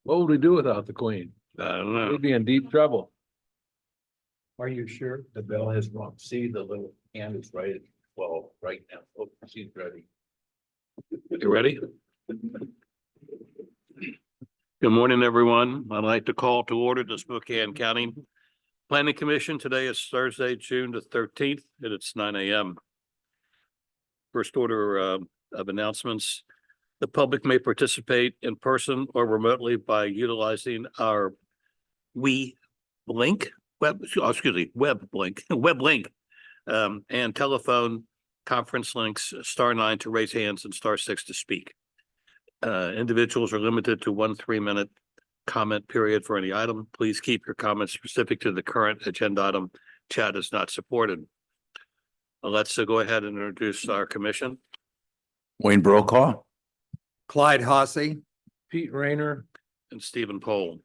What would we do without the Queen? I don't know. We'd be in deep trouble. Are you sure the bell has rung? See, the little hand is right at 12 right now. Oh, she's ready. You ready? Good morning, everyone. I'd like to call to order the Spokane County Planning Commission. Today is Thursday, June the 13th, and it's 9 a.m. First order of announcements. The public may participate in person or remotely by utilizing our web link and telephone conference links, *9 to raise hands and *6 to speak. Individuals are limited to 1 3-minute comment period for any item. Please keep your comments specific to the current agenda item. Chat is not supported. Let's go ahead and introduce our commission. Wayne Brokaw. Clyde Hossey. Pete Rayner. And Stephen Pohl.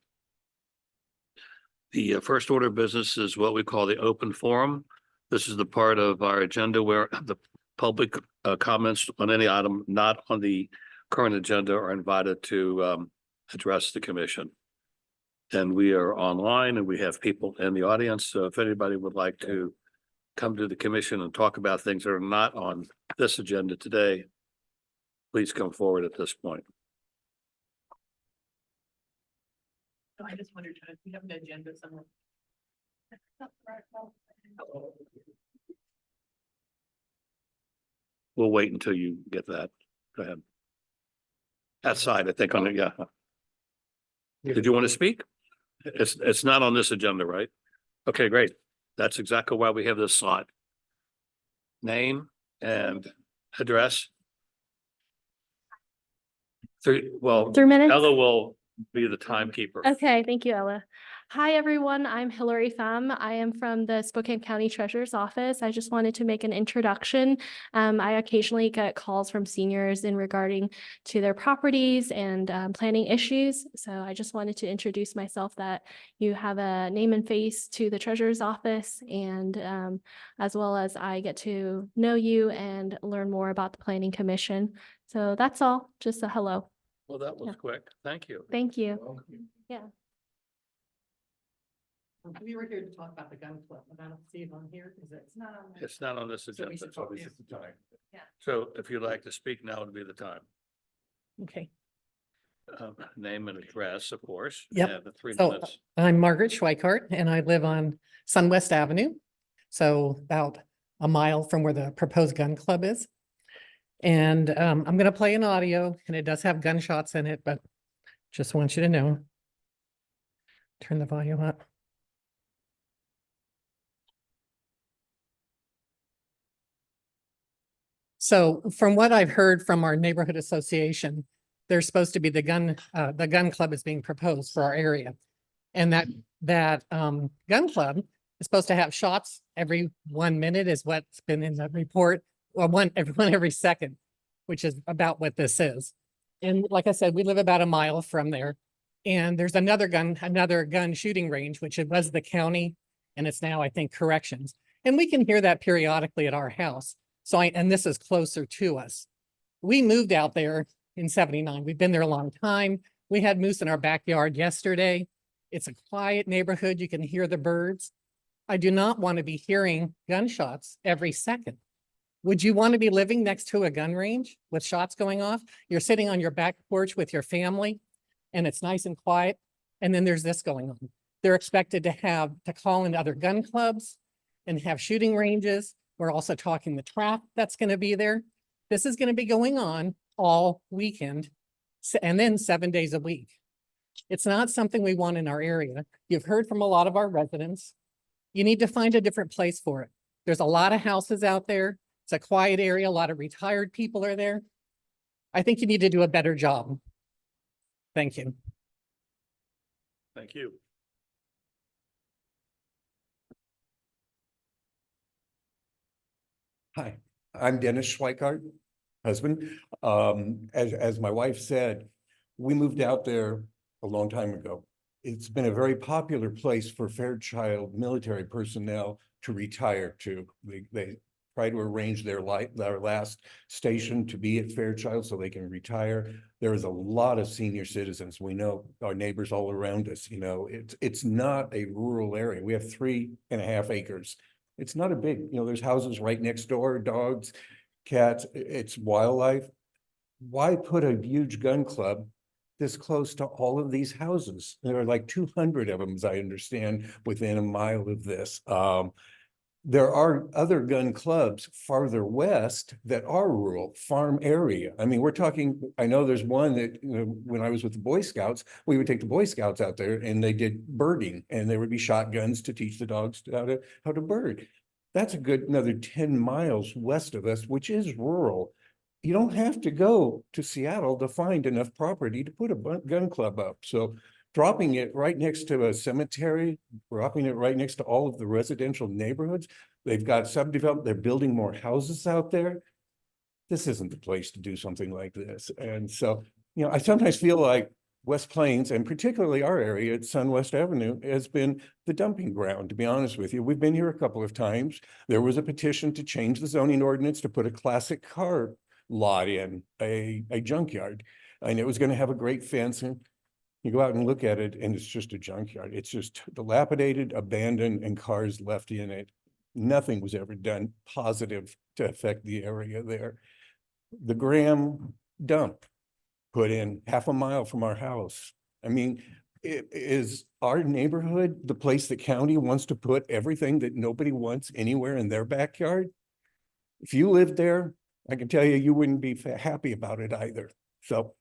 The first order of business is what we call the open forum. This is the part of our agenda where the public comments on any item not on the current agenda are invited to address the commission. And we are online and we have people in the audience. So if anybody would like to come to the commission and talk about things that are not on this agenda today, please come forward at this point. No, I just wondered if you have an agenda somewhere. We'll wait until you get that. Go ahead. That side, I think on it, yeah. Did you want to speak? It's not on this agenda, right? Okay, great. That's exactly why we have this slot. Name and address. 3 minutes. Ella will be the timekeeper. Okay, thank you, Ella. Hi, everyone. I'm Hillary Pham. I am from the Spokane County Treasurer's Office. I just wanted to make an introduction. I occasionally get calls from seniors in regarding to their properties and planning issues. So I just wanted to introduce myself, that you have a name and face to the Treasurer's Office, and as well as I get to know you and learn more about the Planning Commission. So that's all, just a hello. Well, that was Yeah. quick. Thank you. Thank you. Yeah. We were here to talk about the gun club, but I don't see it on here because it's not on. there. It's not on this So agenda. we should talk now. So if you'd like to speak, now would be the time. Okay, Name and address, of course. Yep. And the 3 So, minutes. I'm Margaret Schweikart and I live on Sunwest Avenue. So about a mile from where the proposed gun club is. And I'm going to play an audio and it does have gunshots in it, but just want you to know. Turn the volume up. So from what I've heard from our neighborhood association, there's supposed to be the gun club is being proposed for our area. And that gun club is supposed to have shots every 1 minute is what's been in the report, or one every second, which is about what this is. And like I said, we live about a mile from there. And there's another gun shooting range, which it was the county, and it's now, I think, corrections. And we can hear that periodically at our house. So and this is closer to us. We moved out there in '79. We've been there a long time. We had moose in our backyard yesterday. It's a quiet neighborhood. You can hear the birds. I do not want to be hearing gunshots every second. Would you want to be living next to a gun range with shots going off? You're sitting on your back porch with your family and it's nice and quiet. And then there's this going on. They're expected to call in other gun clubs and have shooting ranges. We're also talking the trap that's going to be there. This is going to be going on all weekend and then 7 days a week. It's not something we want in our area. You've heard from a lot of our residents. You need to find a different place for it. There's a lot of houses out there. It's a quiet area. A lot of retired people are there. I think you need to do a better job. Thank you. Thank you. Hi, I'm Dennis Schweikart, husband. As my wife said, we moved out there a long time ago. It's been a very popular place for Fairchild military personnel to retire to. They try to arrange their last station to be at Fairchild so they can retire. There is a lot of senior citizens. We know our neighbors all around us, you know, it's not a rural area. We have 3.5 acres. It's not a big, you know, there's houses right next door, dogs, cats, it's wildlife. Why put a huge gun club this close to all of these houses? There are like 200 of them, as I understand, within a mile of this. There are other gun clubs farther west that are rural farm area. I mean, we're talking, I know there's one that, you know, when I was with the Boy Scouts, we would take the Boy Scouts out there and they did birding, and there would be shotguns to teach the dogs how to bird. That's a good another 10 miles west of us, which is rural. You don't have to go to Seattle to find enough property to put a gun club up. So dropping it right next to a cemetery, dropping it right next to all of the residential neighborhoods, they've got subdeveloped, they're building more houses out there. This isn't the place to do something like this. And so, you know, I sometimes feel like West Plains, and particularly our area at SunWest Avenue, has been the dumping ground, to be honest with you. We've been here a couple of times. There was a petition to change the zoning ordinance to put a classic car lot in a junkyard, and it was going to have a great fence, and you go out and look at it and it's just a junkyard. It's just dilapidated, abandoned, and cars left in it. Nothing was ever done positive to affect the area there. The Graham dump put in 1/2 mile from our house. I mean, is our neighborhood the place the county wants to put everything that nobody wants anywhere in their backyard? If you lived there, I can tell you, you wouldn't be happy about it either. So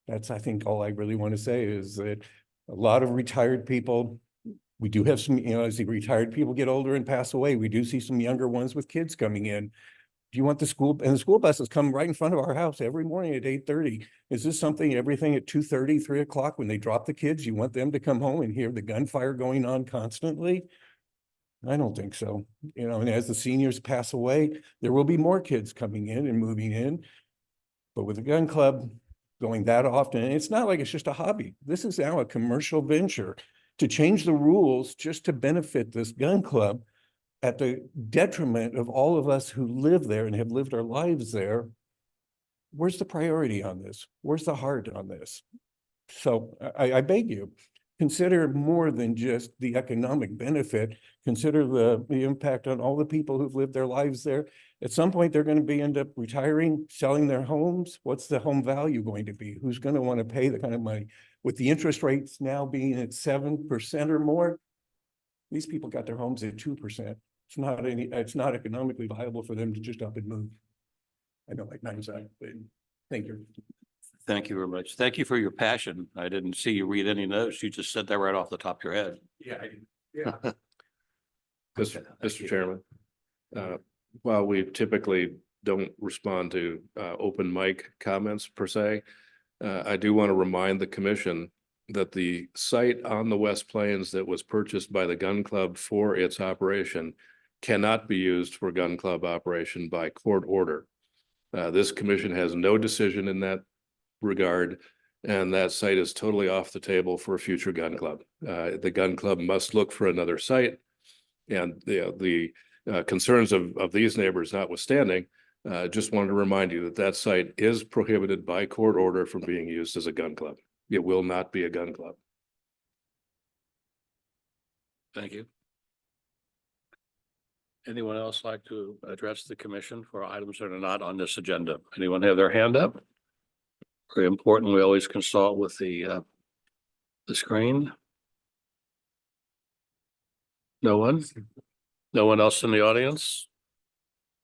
that's, I think, all I really want to say is that a lot of retired people, we do have some, you know, as the retired people get older and pass away, we do see some younger ones with kids coming in. Do you want the school, and the school buses come right in front of our house every morning at 8:30. Is this something, everything at 2:30, 3 o'clock when they drop the kids, you want them to come home and hear the gunfire going on constantly? I don't think so. You know, and as the seniors pass away, there will be more kids coming in and moving in. But with the gun club going that often, and it's not like it's just a hobby. This is now a commercial venture. To change the rules just to benefit this gun club at the detriment of all of us who live there and have lived our lives there, where's the priority on this? Where's the heart on this? So I beg you, consider more than just the economic benefit. Consider the impact on all the people who've lived their lives there. At some point, they're going to end up retiring, selling their homes. What's the home value going to be? Who's going to want to pay the kind of money? With the interest rates now being at 7% or more, these people got their homes at 2%. It's not economically viable for them to just up and move. I know, like 9%, but thank you. Thank you very much. Thank you for your passion. I didn't see you read any notes. You just said that right off the top of your head. Yeah. Mr. Chairman, while we typically don't respond to open mic comments per se, I do want to remind the commission that the site on the West Plains that was purchased by the gun club for its operation cannot be used for gun club operation by court order. This commission has no decision in that regard, and that site is totally off the table for a future gun club. The gun club must look for another site, and the concerns of these neighbors notwithstanding, just wanted to remind you that that site is prohibited by court order from being used as a gun club. It will not be a gun club. Thank you. Anyone else like to address the commission for items that are not on this agenda? Anyone have their hand up? Very important, we always consult with the screen. No one? No one else in the audience?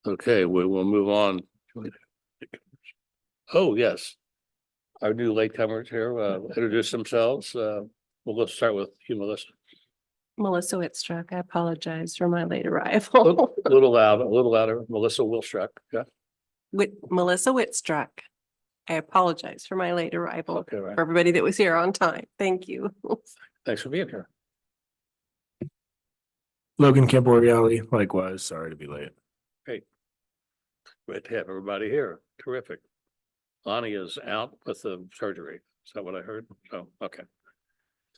Okay, we will move on. Oh, yes. Our new latecomers here, introduce themselves. Let's start with you, Melissa. Melissa Whitstruck. I apologize for my late arrival. A little louder. Melissa Wilstruck. Yeah. Melissa Whitstruck. I apologize for my late arrival. Okay, right. For everybody that was here on time. Thank you. Thanks for being here. Logan Camporeale, likewise, sorry to be late. Great to have everybody here. Terrific. Lonnie is out with the surgery. Is that what I heard? Oh, okay.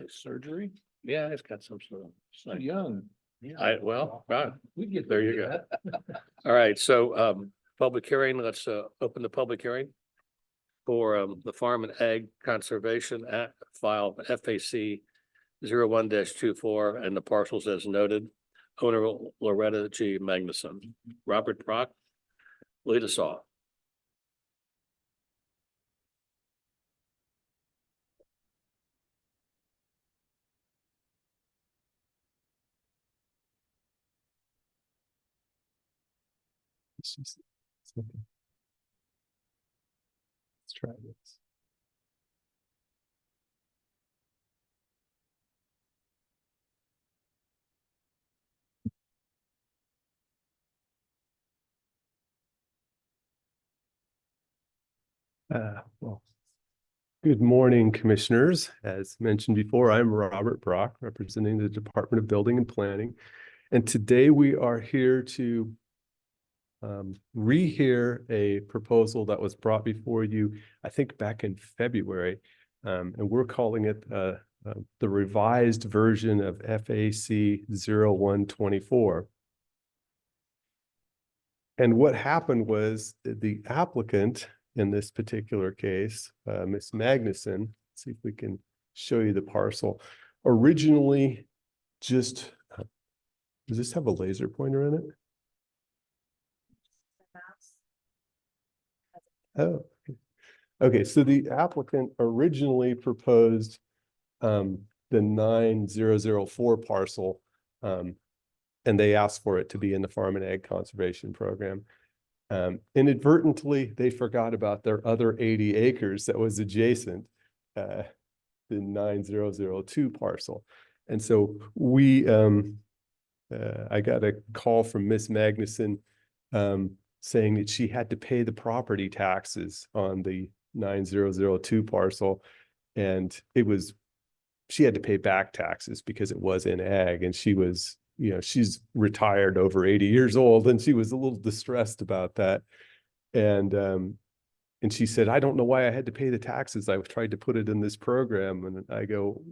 Surgery? Yeah, it's got some sort of. So young. Right, We get. there you go. All right, so public hearing, let's open the public hearing for the Farm and Ag Conservation Act file FAC 01-24 and the parcels as noted. Owner Loretta G. Magnuson. Robert Brock, lead us off. Let's try this. Well, good morning, commissioners. As mentioned before, I'm Robert Brock, representing the Department of Building and Planning. And today we are here to rehear a proposal that was brought before you, I think back in February. And we're calling it the revised version of FAC 0124. And what happened was the applicant in this particular case, Ms. Magnuson, see if we can show you the parcel, originally just, does this have a laser pointer in it? Oh, okay. So the applicant originally proposed the 9004 parcel, and they asked for it to be in the Farm and Ag Conservation Program. Inadvertently, they forgot about their other 80 acres that was adjacent, the 9002 parcel. And so we, I got a call from Miss Magnuson saying that she had to pay the property taxes on the 9002 parcel. And it was, she had to pay back taxes because it was in ag, and she was, you know, she's retired over 80 years old, and she was a little distressed about that. And she said, I don't know why I had to pay the taxes. I tried to put it in this program. And I go,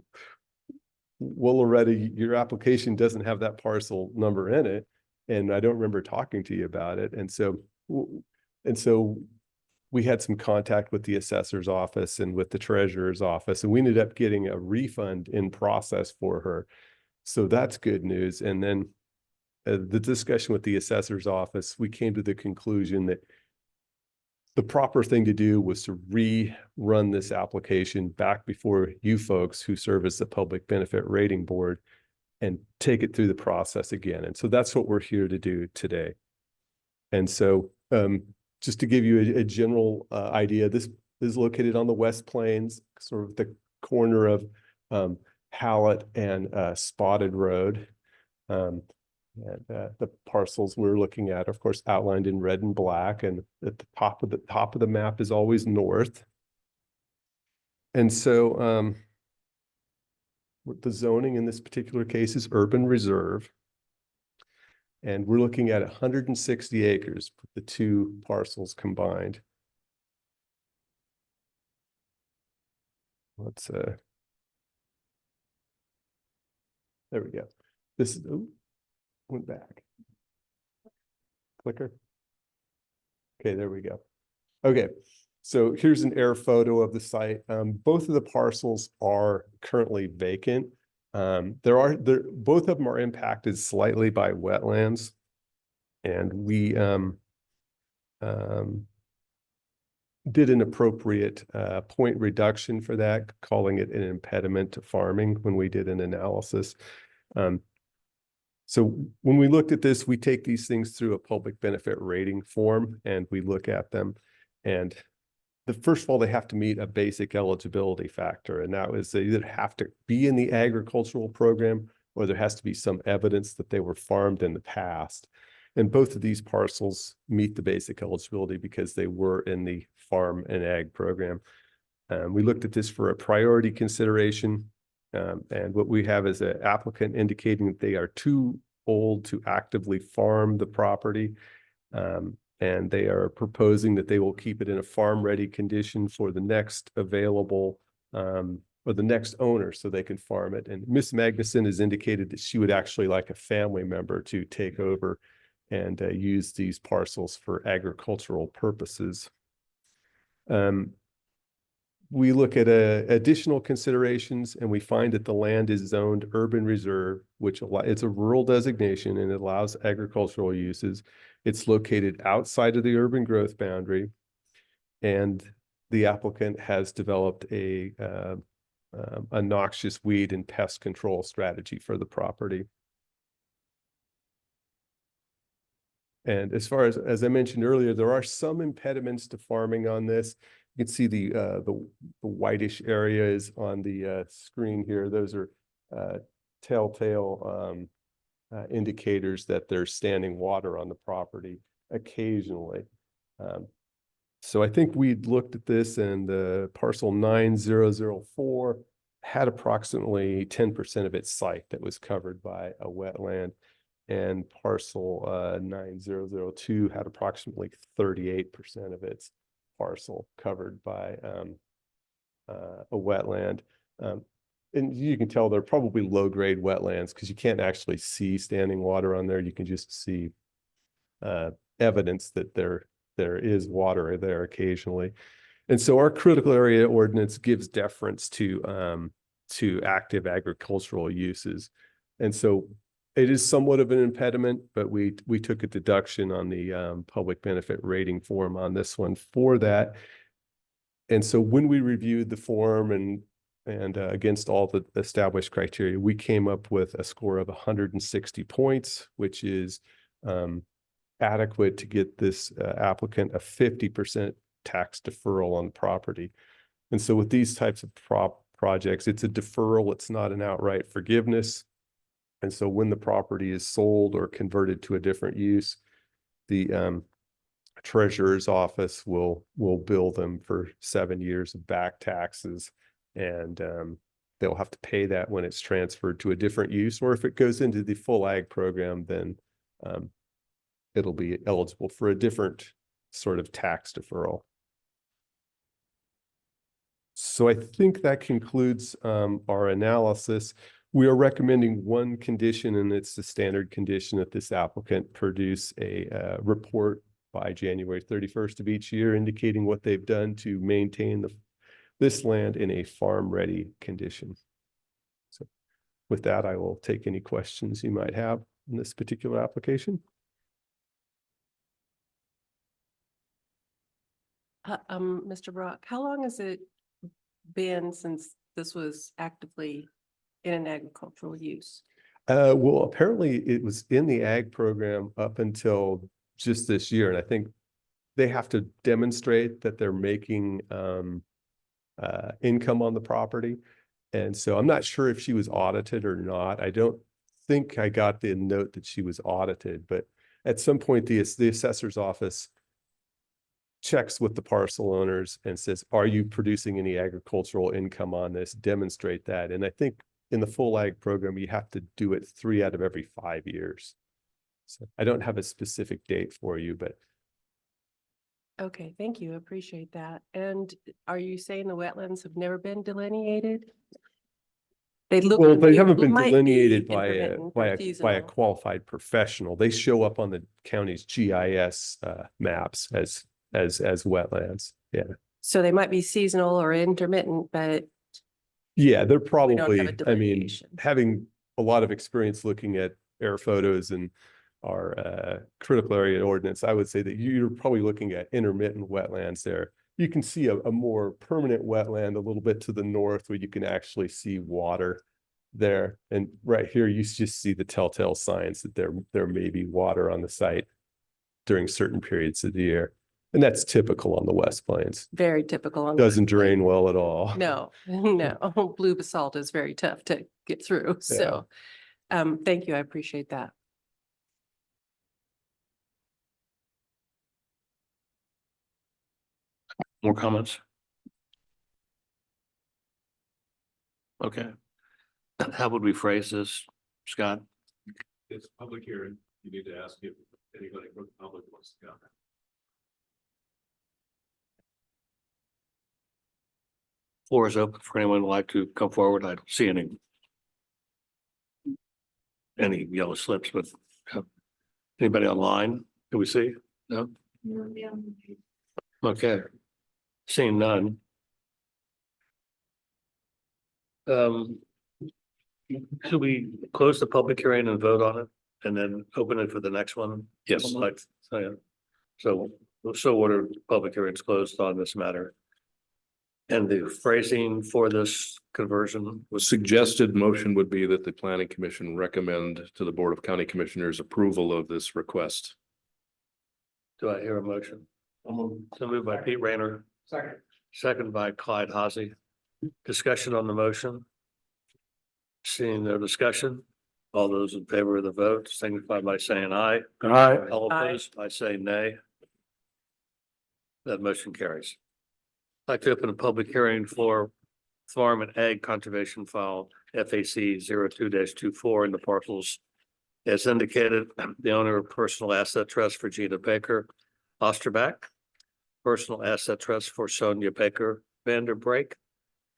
well, Loretta, your application doesn't have that parcel number in it. And I don't remember talking to you about it. And so we had some contact with the assessor's office and with the treasurer's office, and we ended up getting a refund in process for her. So that's good news. And then the discussion with the assessor's office, we came to the conclusion that the proper thing to do was to rerun this application back before you folks who serve as the Public Benefit Rating Board and take it through the process again. And so that's what we're here to do today. And so just to give you a general idea, this is located on the West Plains, sort of the corner of Hallett and Spotted Road. And the parcels we're looking at, of course, outlined in red and black, and at the top of the map is always north. And so the zoning in this particular case is urban reserve. And we're looking at 160 acres, the two parcels combined. Let's there we go. This is, ooh, went back. Clicker. Okay, there we go. Okay, so here's an air photo of the site. Both of the parcels are currently vacant. Both of them are impacted slightly by wetlands, and we did an appropriate point reduction for that, calling it an impediment to farming when we did an analysis. So when we looked at this, we take these things through a public benefit rating form, and we look at them. And first of all, they have to meet a basic eligibility factor, and that was they either have to be in the agricultural program, or there has to be some evidence that they were farmed in the past. And both of these parcels meet the basic eligibility because they were in the farm and ag program. We looked at this for a priority consideration. And what we have is an applicant indicating that they are too old to actively farm the property. And they are proposing that they will keep it in a farm-ready condition for the next available or the next owner so they can farm it. And Miss Magnuson has indicated that she would actually like a family member to take over and use these parcels for agricultural purposes. We look at additional considerations and we find that the land is zoned urban reserve, which it's a rural designation and it allows agricultural uses. It's located outside of the urban growth boundary. And the applicant has developed a noxious weed and pest control strategy for the property. And as far as I mentioned earlier, there are some impediments to farming on this. You can see the whitish areas on the screen here. Those are telltale indicators that there's standing water on the property occasionally. So I think we'd looked at this, and the parcel 9004 had approximately 10% of its site that was covered by a wetland, and parcel 9002 had approximately 38% of its parcel covered by a wetland. And you can tell they're probably low-grade wetlands because you can't actually see standing water on there. You can just see evidence that there is water there occasionally. And so our critical area ordinance gives deference to active agricultural uses. And so it is somewhat of an impediment, but we took a deduction on the public benefit rating form on this one for that. And so when we reviewed the form and against all the established criteria, we came up with a score of 160 points, which is adequate to get this applicant a 50% tax deferral on the property. And so with these types of projects, it's a deferral, it's not an outright forgiveness. And so when the property is sold or converted to a different use, the treasurer's office will bill them for 7 years of back taxes, and they'll have to pay that when it's transferred to a different use, or if it goes into the full ag program, then it'll be eligible for a different sort of tax deferral. So I think that concludes our analysis. We are recommending one condition, and it's the standard condition that this applicant produce a report by January 31st of each year, indicating what they've done to maintain this land in a farm-ready condition. So with that, I will take any questions you might have in this particular application. Mr. Brock, how long has it been since this was actively in an agricultural use? Well, apparently it was in the ag program up until just this year. And I think they have to demonstrate that they're making income on the property. And so I'm not sure if she was audited or not. I don't think I got the note that she was audited, but at some point the assessor's office checks with the parcel owners and says, are you producing any agricultural income on this? Demonstrate that. And I think in the full ag program, you have to do it 3 out of every 5 years. So I don't have a specific date for you, but. Okay, thank you. I appreciate that. And are you saying the wetlands have never been delineated? They look. Well, they haven't it been might be delineated by intermittent a or by a seasonal. qualified professional. They show up on the county's GIS maps as wetlands. Yeah. So they might be seasonal or intermittent, but Yeah, they're don't have probably, a I mean, delineation. having a lot of experience looking at air photos and our critical area ordinance, I would say that you're probably looking at intermittent wetlands there. You can see a more permanent wetland a little bit to the north where you can actually see water there. And right here, you just see the telltale signs that there may be water on the site during certain periods of the year. And that's typical on the West Plains. Very typical. On the Doesn't West Plains. drain well at all. No, no. Blue basalt is very tough to get through. So, thank you. I appreciate that. More comments? Okay. How would we phrase this, Scott? It's a public hearing. You need to ask if anybody from the public wants to comment. Floor is open for anyone who'd like to come forward. I don't see any yellow slips, but anybody online? Do we see? No? Okay. Seeing none. Should we close the public hearing and vote on it and then open it for the next one? Yes. So order public hearings closed on this matter. And the phrasing for this conversion was Suggested motion would be that the planning commission recommend to the Board of County Commissioners approval of this request. do I hear a motion? So moved by Pete Rayner, second by Clyde Hazy. Discussion on the motion. Seeing no discussion, all those in favor of the vote signify by saying aye. Aye. All Aye. opposed, I say nay. That motion carries. I'd like to open a public hearing for Farm and Ag Conservation File FAC 02-24 in the parcels. As indicated, the owner of Personal Asset Trust for Gina Baker Osterbach, Personal Asset Trust for Sonia Baker Vanderbrake,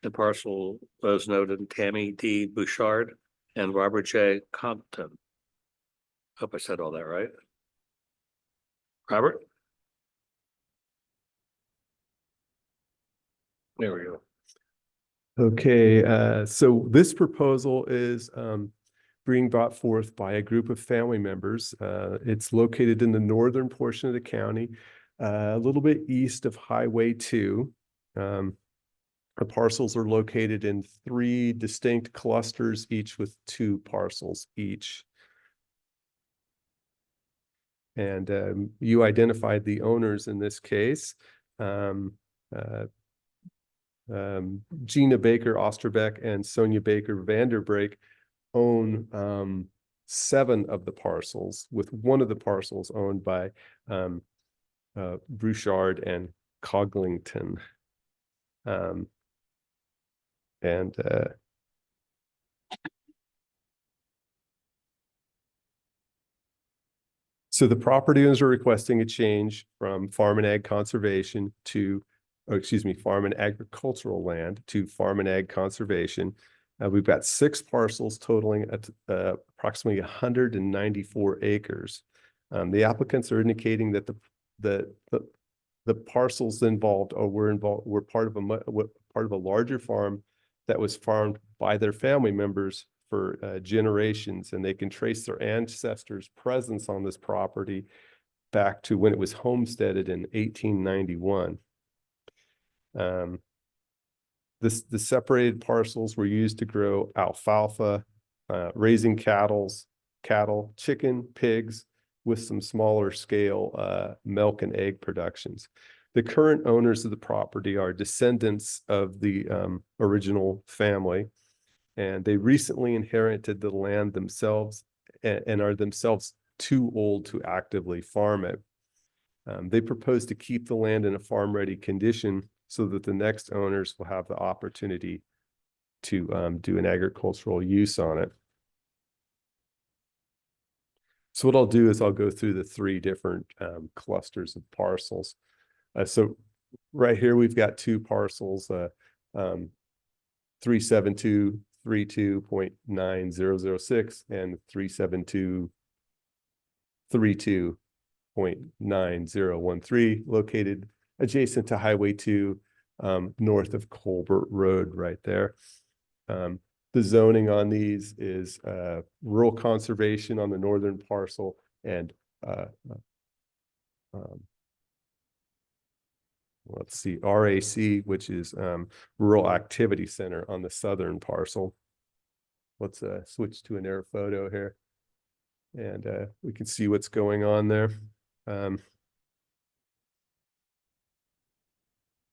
the parcel was noted Tammy D. Bouchard and Robert J. Compton. Hope I said all that right. Robert? There we go. Okay, so this proposal is being brought forth by a group of family members. It's located in the northern portion of the county, a little bit east of Highway 2. The parcels are located in 3 distinct clusters, each with 2 parcels each. And you identified the owners in this case. Gina Baker Osterbeck and Sonia Baker Vanderbrake own 7 of the parcels, with one of the parcels owned by Bouchard and Coglington. So the property owners are requesting a change from farm and ag conservation to, farm and agricultural land to farm and ag conservation. We've got 6 parcels totaling at approximately 194 acres. The applicants are indicating that the parcels involved were part of a larger farm that was farmed by their family members for generations, and they can trace their ancestors' presence on this property back to when it was homesteaded in 1891. The separated parcels were used to grow alfalfa, raising cattle, chicken, pigs, with some smaller scale milk and egg productions. The current owners of the property are descendants of the original family, and they recently inherited the land themselves and are themselves too old to actively farm it. They propose to keep the land in a farm-ready condition so that the next owners will have the opportunity to do an agricultural use on it. So what I'll do is I'll go through the 3 different clusters of parcels. So right here, we've got 2 parcels, 372.32.9006 and 372.32.9013, located adjacent to Highway 2, north of Colbert Road right there. The zoning on these is rural conservation on the northern parcel and let's see, RAC, which is Rural Activity Center on the southern parcel. Let's switch to an air photo here, and we can see what's going on there.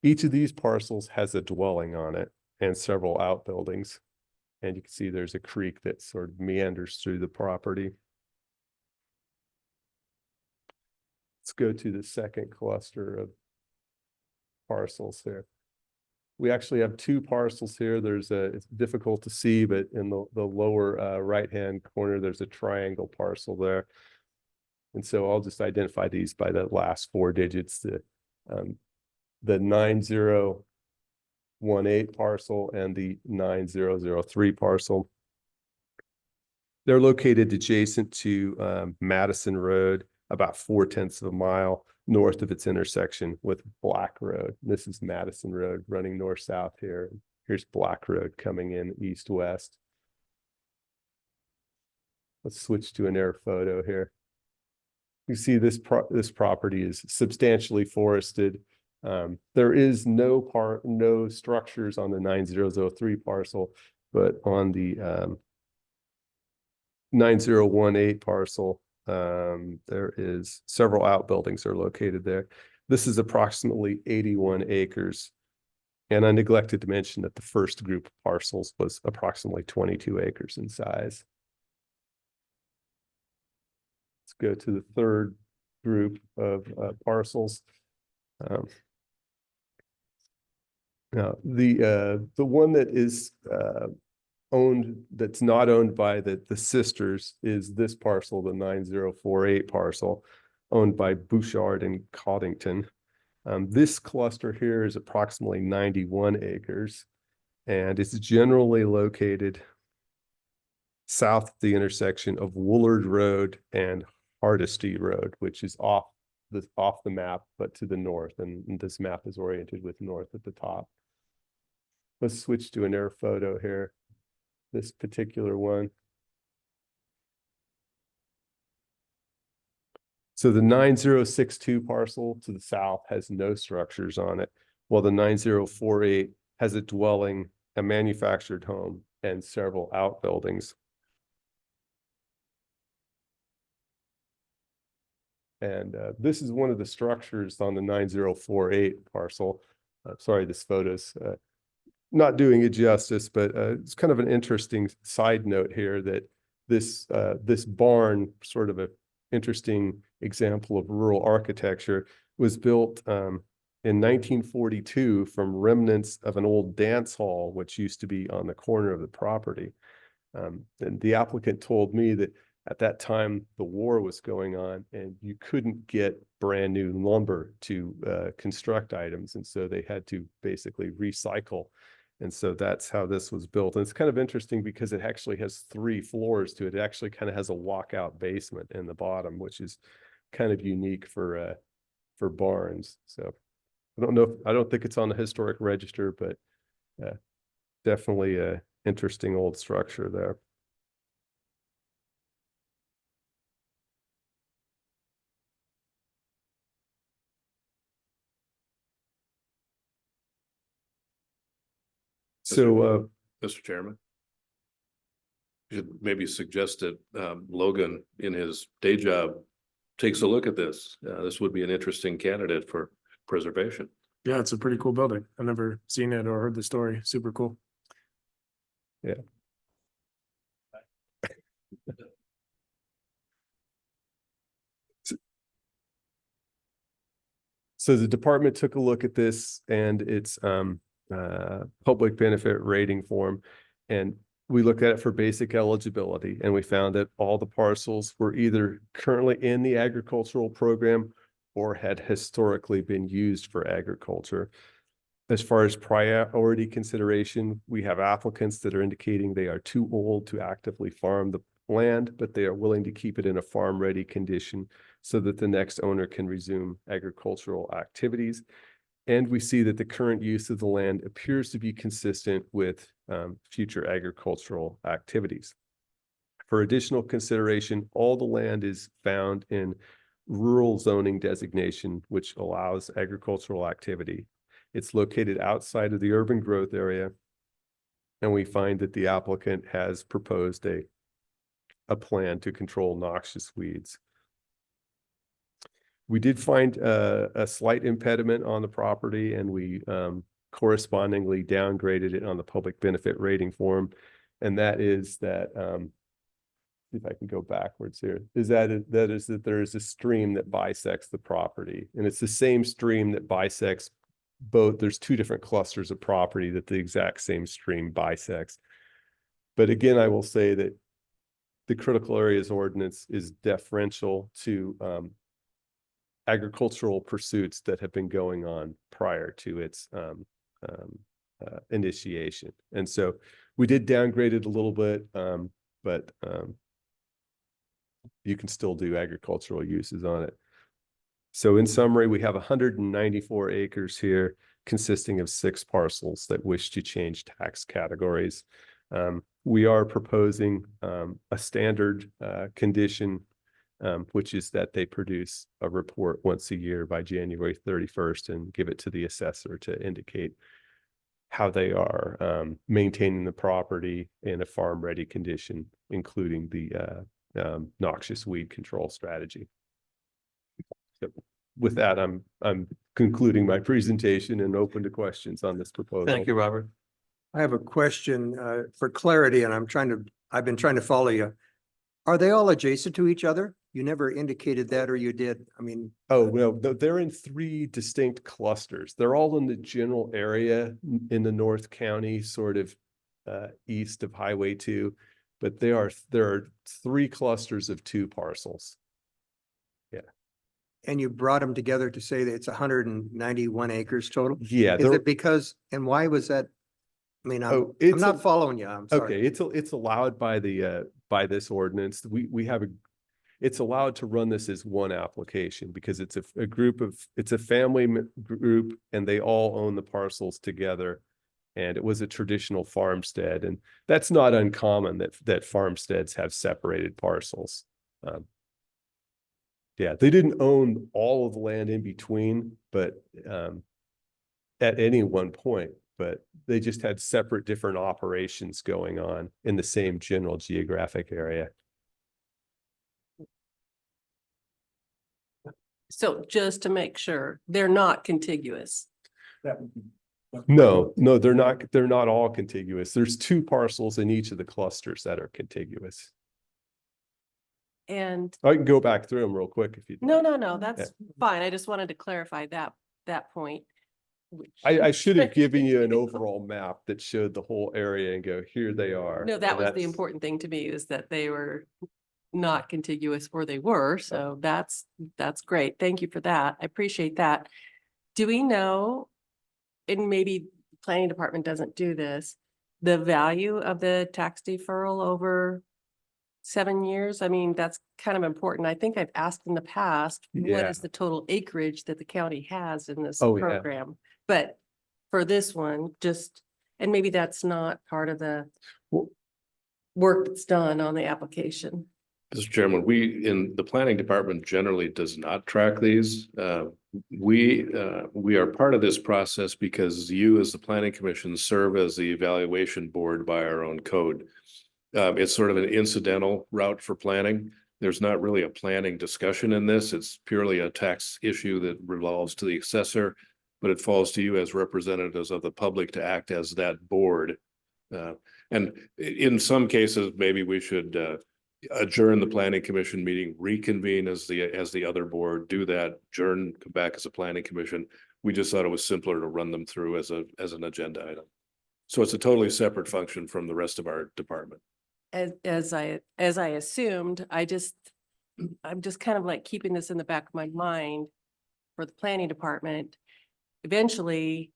Each of these parcels has a dwelling on it and several outbuildings. And you can see there's a creek that sort of meanders through the property. Let's go to the second cluster of parcels here. We actually have 2 parcels here. There's it's difficult to see, but in the lower right-hand corner, there's a triangle parcel there. And so I'll just identify these by the last 4 digits. The 90 918 parcel and the 9003 parcel. They're located adjacent to Madison Road, about 4/10 of a mile north of its intersection with Black Road. This is Madison Road running north-south here. Here's Black Road coming in east-west. Let's switch to an air photo here. You see this property is substantially forested. There is no structures on the 9003 parcel, but on the 9018 parcel, there is several outbuildings are located there. This is approximately 81 acres. And I neglected to mention that the first group of parcels was approximately 22 acres in size. Let's go to the third group of parcels. Now, the one that is that's not owned by the sisters is this parcel, the 9048 parcel, owned by Bouchard and Coddington. This cluster here is approximately 91 acres, and it's generally located south of the intersection of Woolard Road and Hardesty Road, which is off the map, but to the north, and this map is oriented with north at the top. Let's switch to an air photo here. This particular one. So the 9062 parcel to the south has no structures on it, while the 9048 has a dwelling, a manufactured home, and several outbuildings. And this is one of the structures on the 9048 parcel. Sorry, this photo's not doing it justice, but it's kind of an interesting side note here that this barn, sort of an interesting example of rural architecture, was built in 1942 from remnants of an old dance hall, which used to be on the corner of the property. And the applicant told me that at that time, the war was going on and you couldn't get brand new lumber to construct items. And so they had to basically recycle. And so that's how this was built. And it's kind of interesting because it actually has 3 floors to it. It actually kind of has a walkout basement in the bottom, which is kind of unique for barns. So I don't think it's on the historic register, but definitely a interesting old structure there. So, Mr. Chairman, you should maybe suggest that Logan, in his day job, takes a look at this. This would be an interesting candidate for preservation. Yeah, it's a pretty cool building. I've never seen it or heard the story. Super cool. Yeah. So the department took a look at this and its public benefit rating form, and we looked at it for basic eligibility, and we found that all the parcels were either currently in the agricultural program or had historically been used for agriculture. As far as priority consideration, we have applicants that are indicating they are too old to actively farm the land, but they are willing to keep it in a farm-ready condition so that the next owner can resume agricultural activities. And we see that the current use of the land appears to be consistent with future agricultural activities. For additional consideration, all the land is found in rural zoning designation, which allows agricultural activity. It's located outside of the urban growth area, and we find that the applicant has proposed a plan to control noxious weeds. We did find a slight impediment on the property, and we correspondingly downgraded it on the public benefit rating form. And that is that, if I can go backwards here, that there is a stream that bisects the property. And it's the same stream that bisects both. There's 2 different clusters of property that the exact same stream bisects. But again, I will say that the critical areas ordinance is deferential to agricultural pursuits that have been going on prior to its initiation. And so we did downgrade it a little bit, but you can still do agricultural uses on it. So in summary, we have 194 acres here consisting of 6 parcels that wish to change tax categories. We are proposing a standard condition, which is that they produce a report once a year by January 31st and give it to the assessor to indicate how they are maintaining the property in a farm-ready condition, including the noxious weed control strategy. So with that, I'm concluding my presentation and open to questions on this proposal. Thank you, Robert. I have a question for clarity, and I've been trying to follow you. Are they all adjacent to each other? You never indicated that, or you did? I mean. Oh, well, they're in 3 distinct clusters. They're all in the general area in the North County, sort of east of Highway 2, but there are 3 clusters of 2 parcels. Yeah. And you brought them together to say that it's 191 acres total? Yeah. Is it because, and why was that? I mean, I'm not following you. I'm sorry. Okay, it's allowed by by this ordinance. It's allowed to run this as one application because it's it's a family group and they all own the parcels together. And it was a traditional farmstead, and that's not uncommon that farmsteads have separated parcels. Yeah, they didn't own all of the land in between, but at any one point, but they just had separate different operations going on in the same general geographic area. So just to make sure, they're not contiguous. No, they're not all contiguous. There's 2 parcels in each of the clusters that are contiguous. And I can go back through them real quick if you. no, that's fine. I just wanted to clarify that point. I should have given you an overall map that showed the whole area and go, here they are. No, that And was the that's- important thing to me, is that they were not contiguous, or they were. So that's great. Thank you for that. I appreciate that. Do we know, and maybe the planning department doesn't do this, the value of the tax deferral over 7 years? I mean, that's kind of important. I think I've asked in the past, what Yeah. is the total acreage that the county has in this Oh, yeah. program? But for this one, and maybe that's not part of the Well- work that's done on the application. Mr. Chairman, we in the planning department generally does not track these. We are part of this process because you, as the planning commission, serve as the evaluation board by our own code. It's sort of an incidental route for planning. There's not really a planning discussion in this. It's purely a tax issue that revolves to the assessor, but it falls to you as representatives of the public to act as that board. And in some cases, maybe we should adjourn the planning commission meeting, reconvene as the other board, do that, adjourn, come back as a planning commission. We just thought it was simpler to run them through as an agenda item. So it's a totally separate function from the rest of our department. As I assumed, I'm just kind of like keeping this in the back of my mind for the planning department. Eventually,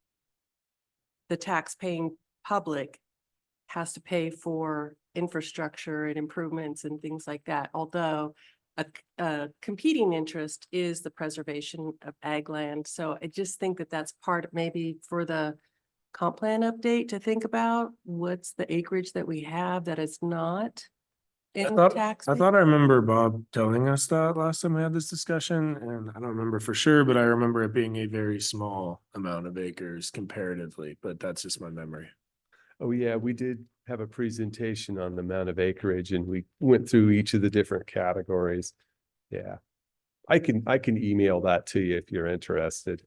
the tax-paying public has to pay for infrastructure and improvements and things like that. Although a competing interest is the preservation of ag land. So I just think that that's part of maybe for the comp plan update to think about. What's the acreage that we have that is not in tax? I thought I remember Bob telling us that last time we had this discussion, and I don't remember for sure, but I remember it being a very small amount of acres comparatively, but that's just my memory. Oh, yeah, we did have a presentation on the amount of acreage and we went through each of the different categories. Yeah, I can email that to you if you're interested.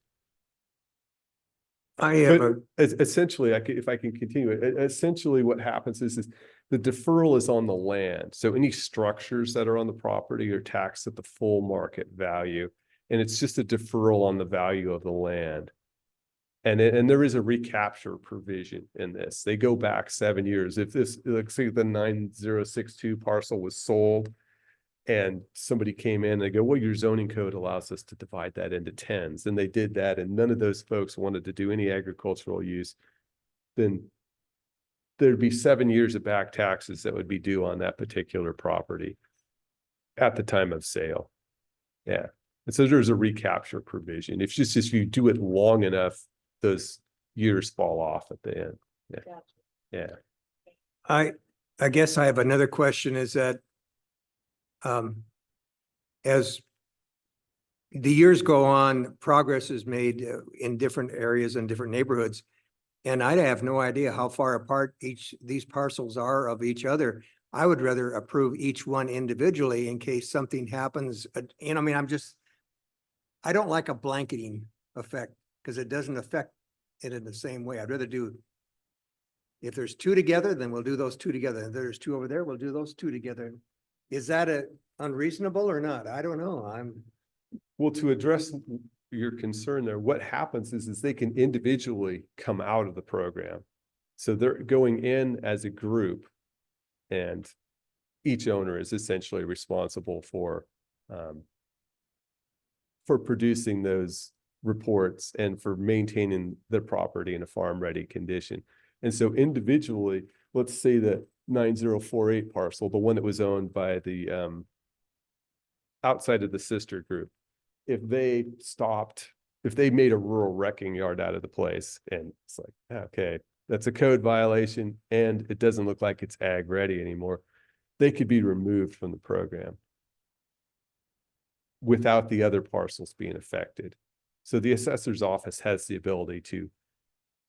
Essentially, if I can continue, essentially what happens is the deferral is on the land. So any structures that are on the property are taxed at the full market value. And it's just a deferral on the value of the land. And there is a recapture provision in this. They go back 7 years. If this, let's say the 9062 parcel was sold and somebody came in and they go, well, your zoning code allows us to divide that into 10s. And they did that. And none of those folks wanted to do any agricultural use. then there'd be 7 years of back taxes that would be due on that particular property at the time of sale. Yeah. And so there's a recapture provision. It's just if you do it long enough, those years fall off at the end. Yeah. Yeah. I guess I have another question is that as the years go on, progress is made in different areas and different neighborhoods. And I have no idea how far apart these parcels are of each other. I would rather approve each one individually in case something happens. I mean, I don't like a blanketing effect because it doesn't affect it in the same way. I'd rather do, if there's two together, then we'll do those two together. If there's two over there, we'll do those two together. Is that unreasonable or not? I don't know. Well, to address your concern there, what happens is they can individually come out of the program. So they're going in as a group, and each owner is essentially responsible for producing those reports and for maintaining the property in a farm-ready condition. And so individually, let's say the 9048 parcel, the one that was owned by the outside of the sister group, if they made a rural wrecking yard out of the place, and it's like, okay, that's a code violation and it doesn't look like it's ag ready anymore, they could be removed from the program without the other parcels being affected. So the assessor's office has the ability to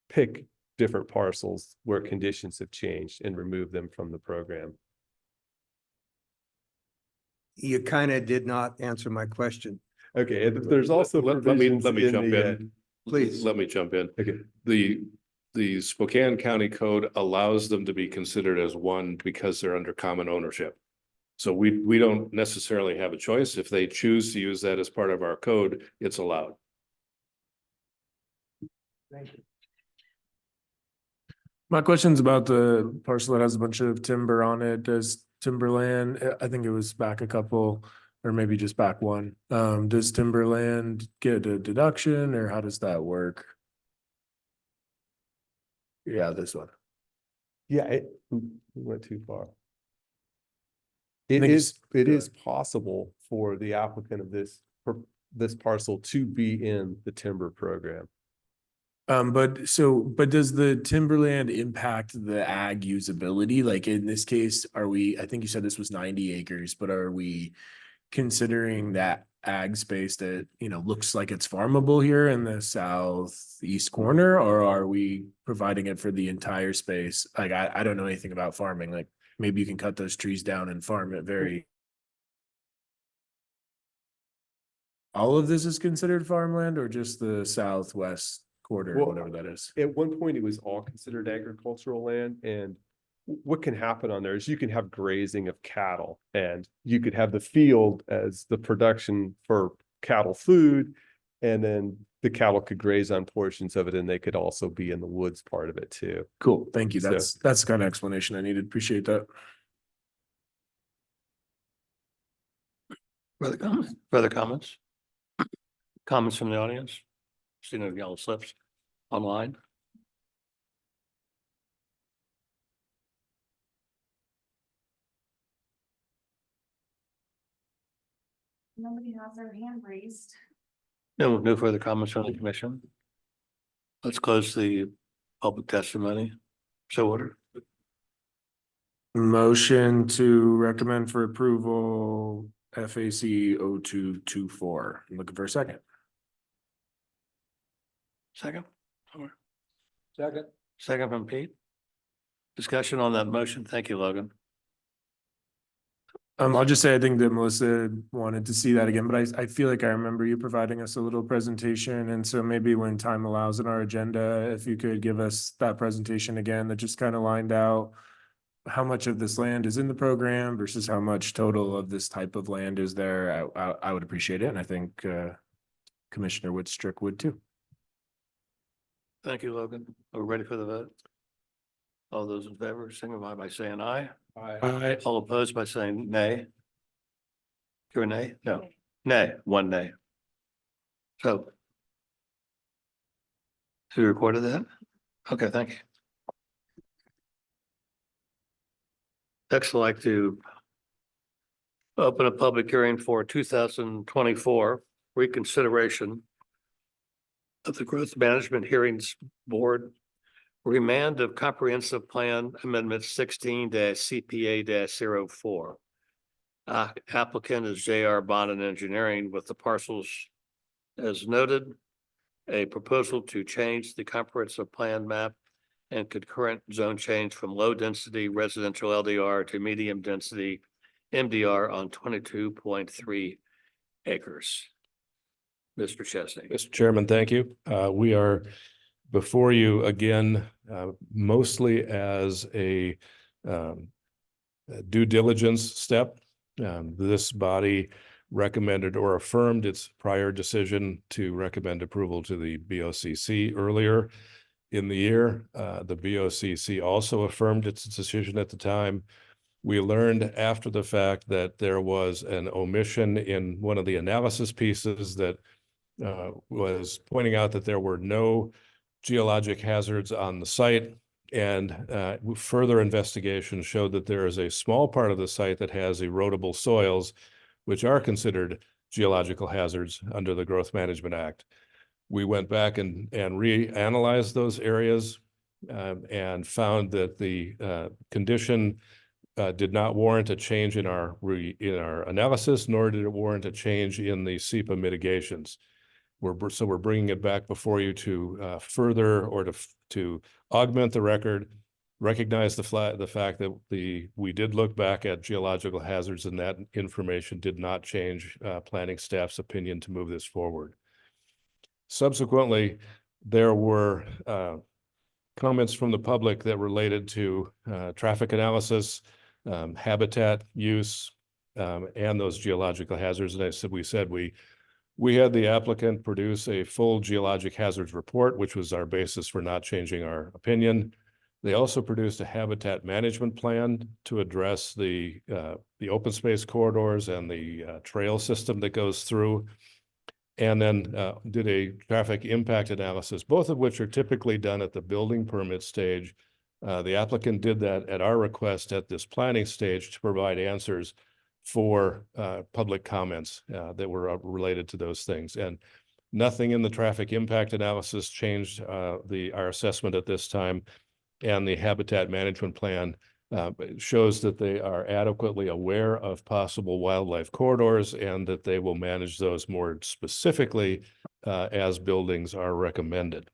pick different parcels where conditions have changed and remove them from the program. You kind of did not answer my question. Okay, and there's also let me provisions jump in the, in. Please. Let me jump in. Okay. The Spokane County Code allows them to be considered as one because they're under common ownership. So we don't necessarily have a choice. If they choose to use that as part of our code, it's allowed. Thank you. My question's about the parcel that has a bunch of timber on it. Does Timberland, I think it was back a couple, or maybe just back one. Does Timberland get a deduction or how does that work? Yeah, this one. yeah, we went too far. I think It is possible for the applicant of this parcel to be in the timber program. But does the timberland impact the ag usability? Like in this case, I think you said this was 90 acres, but are we considering that ag space that, looks like it's farmable here in the southeast corner, or are we providing it for the entire space? Like, I don't know anything about farming. Like maybe you can cut those trees down and farm it all of this is considered farmland or just the southwest quarter, Well, whatever that is? At one point, it was all considered agricultural land, and what can happen on there is you can have grazing of cattle, and you could have the field as the production for cattle food, and then the cattle could graze on portions of it, and they could also be in the woods part of it too. Cool. Thank you. So- That's the kind of explanation I needed. Appreciate that. Further comments? Comments from the audience? See no yellow slips online? Nobody has their hand raised. No further comments from the commission. Let's close the public testimony. So ordered. Motion to recommend for approval FAC 0224. I'm looking for a second. Second? Somewhere. Second. Second from Pete. Discussion on that motion. Thank you, Logan. I'll just say, I think that Melissa wanted to see that again, but I feel like I remember you providing us a little presentation. And so maybe when time allows in our agenda, if you could give us that presentation again, that just kind of lined out how much of this land is in the program versus how much total of this type of land is there. I would appreciate it. And I think Commissioner Woodstrick would too. Thank you, Logan. Are we ready for the vote? All those in favor, signify by saying aye. Aye. All opposed by saying nay. You're a nay? No. Nay, one nay. So. So you recorded that? Okay, thank you. Next, I'd like to open a public hearing for 2024 reconsideration of the Growth Management Hearings Board remand of Comprehensive Plan Amendment 16 CPA 04. Applicant is J.R. Bond and Engineering with the parcels as noted. A proposal to change the comprehensive plan map and concurrent zone change from low density residential LDR to medium density MDR on 22.3 acres. Mr. Chesney. Mr. Chairman, thank you. We are before you again, mostly as a due diligence step. This body recommended or affirmed its prior decision to recommend approval to the BOCC earlier in the year. The BOCC also affirmed its decision at the time. We learned after the fact that there was an omission in one of the analysis pieces that was pointing out that there were no geologic hazards on the site. And further investigation showed that there is a small part of the site that has erodible soils, which are considered geological hazards under the Growth Management Act. We went back and reanalyzed those areas and found that the condition did not warrant a change in our analysis, nor did it warrant a change in the SEPA mitigations. So we're bringing it back before you to further or to augment the record, recognize the fact that we did look back at geological hazards and that information did not change planning staff's opinion to move this forward. Subsequently, there were comments from the public that related to traffic analysis, habitat use, and those geological hazards. And we said we had the applicant produce a full geologic hazards report, which was our basis for not changing our opinion. They also produced a habitat management plan to address the open space corridors and the trail system that goes through, and then did a traffic impact analysis, both of which are typically done at the building permit stage. The applicant did that at our request at this planning stage to provide answers for public comments that were related to those things. And nothing in the traffic impact analysis changed our assessment at this time. And the habitat management plan shows that they are adequately aware of possible wildlife corridors and that they will manage those more specifically as buildings are recommended.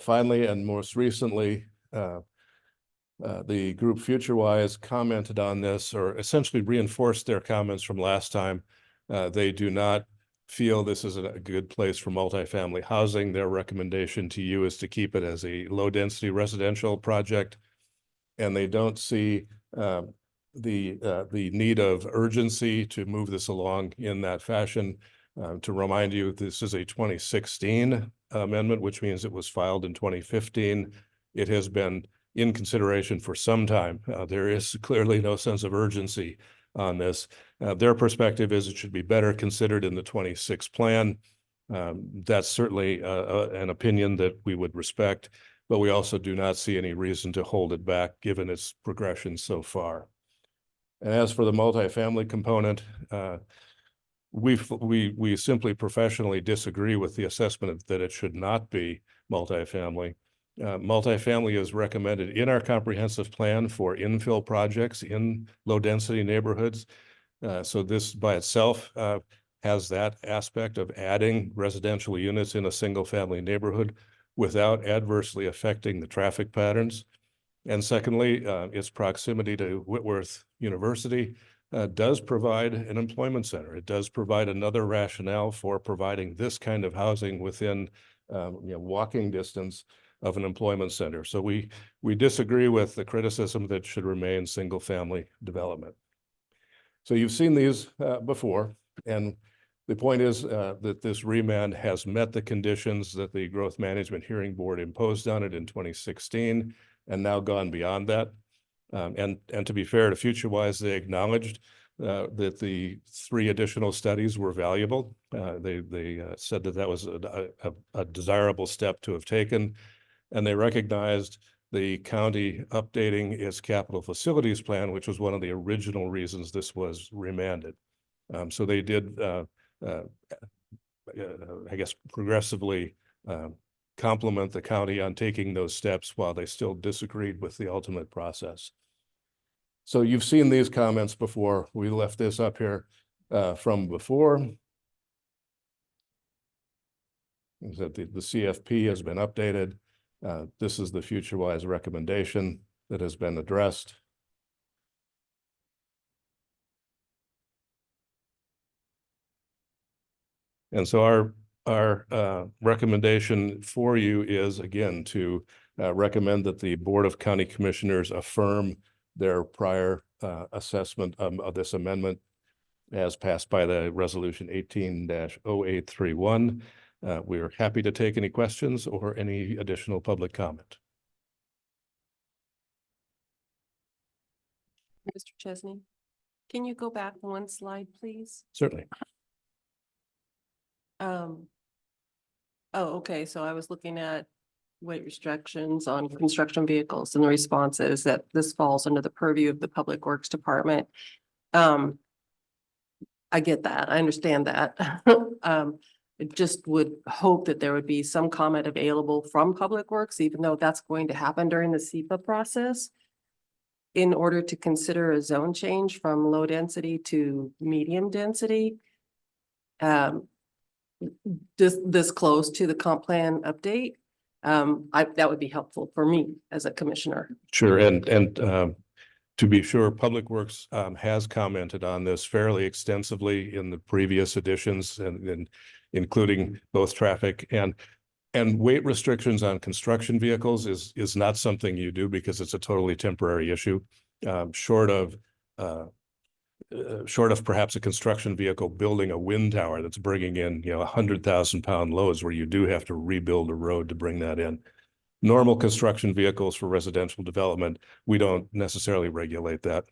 Finally, and most recently, the group FutureWise commented on this, or essentially reinforced their comments from last time. They do not feel this is a good place for multifamily housing. Their recommendation to you is to keep it as a low-density residential project, and they don't see the need of urgency to move this along in that fashion. To remind you, this is a 2016 amendment, which means it was filed in 2015. It has been in consideration for some time. There is clearly no sense of urgency on this. Their perspective is it should be better considered in the 26 plan. That's certainly an opinion that we would respect, but we also do not see any reason to hold it back given its progression so far. And as for the multifamily component, we simply professionally disagree with the assessment that it should not be multifamily. Multifamily is recommended in our comprehensive plan for infill projects in low density neighborhoods. So this by itself has that aspect of adding residential units in a single family neighborhood without adversely affecting the traffic patterns. And secondly, its proximity to Whitworth University does provide an employment center. It does provide another rationale for providing this kind of housing within walking distance of an employment center. So we disagree with the criticism that should remain single family development. So you've seen these before, and the point is that this remand has met the conditions that the Growth Management Hearing Board imposed on it in 2016 and now gone beyond that. And to be fair to FutureWise, they acknowledged that the 3 additional studies were valuable. They said that that was a desirable step to have taken. And they recognized the county updating its capital facilities plan, which was one of the original reasons this was remanded. So they did, I guess, progressively compliment the county on taking those steps while they still disagreed with the ultimate process. So you've seen these comments before. We left this up here from before. That the CFP has been updated. This is the FutureWise recommendation that has been addressed. And so our recommendation for you is, again, to recommend that the Board of County Commissioners affirm their prior assessment of this amendment as passed by the resolution 18-0831. We are happy to take any questions or any additional public comment. Mr. Chesney, can you go back one slide, please? Certainly. Oh, okay, so I was looking at weight restrictions on construction vehicles, and the response is that this falls under the purview of the Public Works Department. I get that, I understand that. It just would hope that there would be some comment available from Public Works, even though that's going to happen during the SEPA process, in order to consider a zone change from low density to medium density. This close to the comp plan update, that would be helpful for me as a commissioner. Sure, and to be sure, Public Works has commented on this fairly extensively in the previous editions, and including both traffic and weight restrictions on construction vehicles is not something you do because it's a totally temporary issue. Short of perhaps a construction vehicle building a wind tower that's bringing in 100,000-pound loads where you do have to rebuild a road to bring that in. Normal construction vehicles for residential development, we don't necessarily regulate that.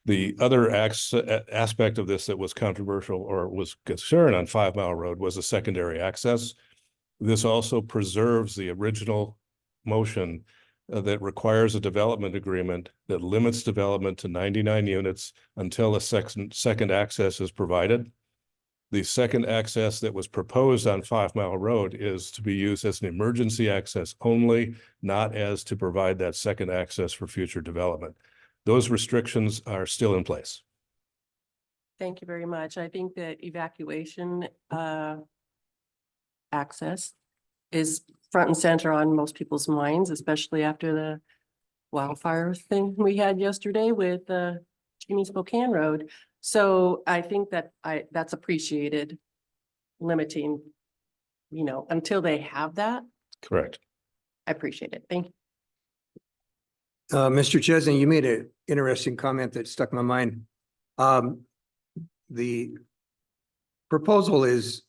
The other aspect of this that was controversial or was concern on 5 Mile Road was a secondary access. This also preserves the original motion that requires a development agreement that limits development to 99 units until a second access is provided. The second access that was proposed on 5 Mile Road is to be used as an emergency access only, not as to provide that second access for future development. Those restrictions are still in place. Thank you very much. I think that evacuation access is front and center on most people's minds, especially after the wildfire thing we had yesterday with Jimmy Spokane Road. So I think that that's appreciated, limiting, until they have that. Correct. I appreciate it. Thank you. Mr. Chesney, you made an interesting comment that stuck in my mind. The proposal is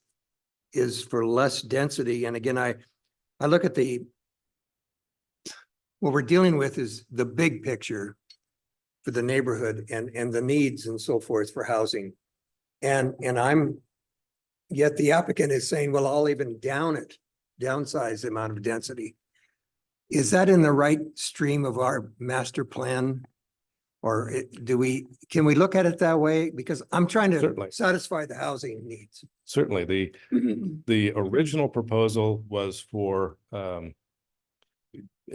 for less density. And again, I look at what we're dealing with is the big picture for the neighborhood and the needs and so forth for housing. And yet the applicant is saying, well, I'll even downsize the amount of density. Is that in the right stream of our master plan? Or can we look at it that way? Because I'm trying to Certainly. satisfy the housing needs. Certainly. The original proposal was for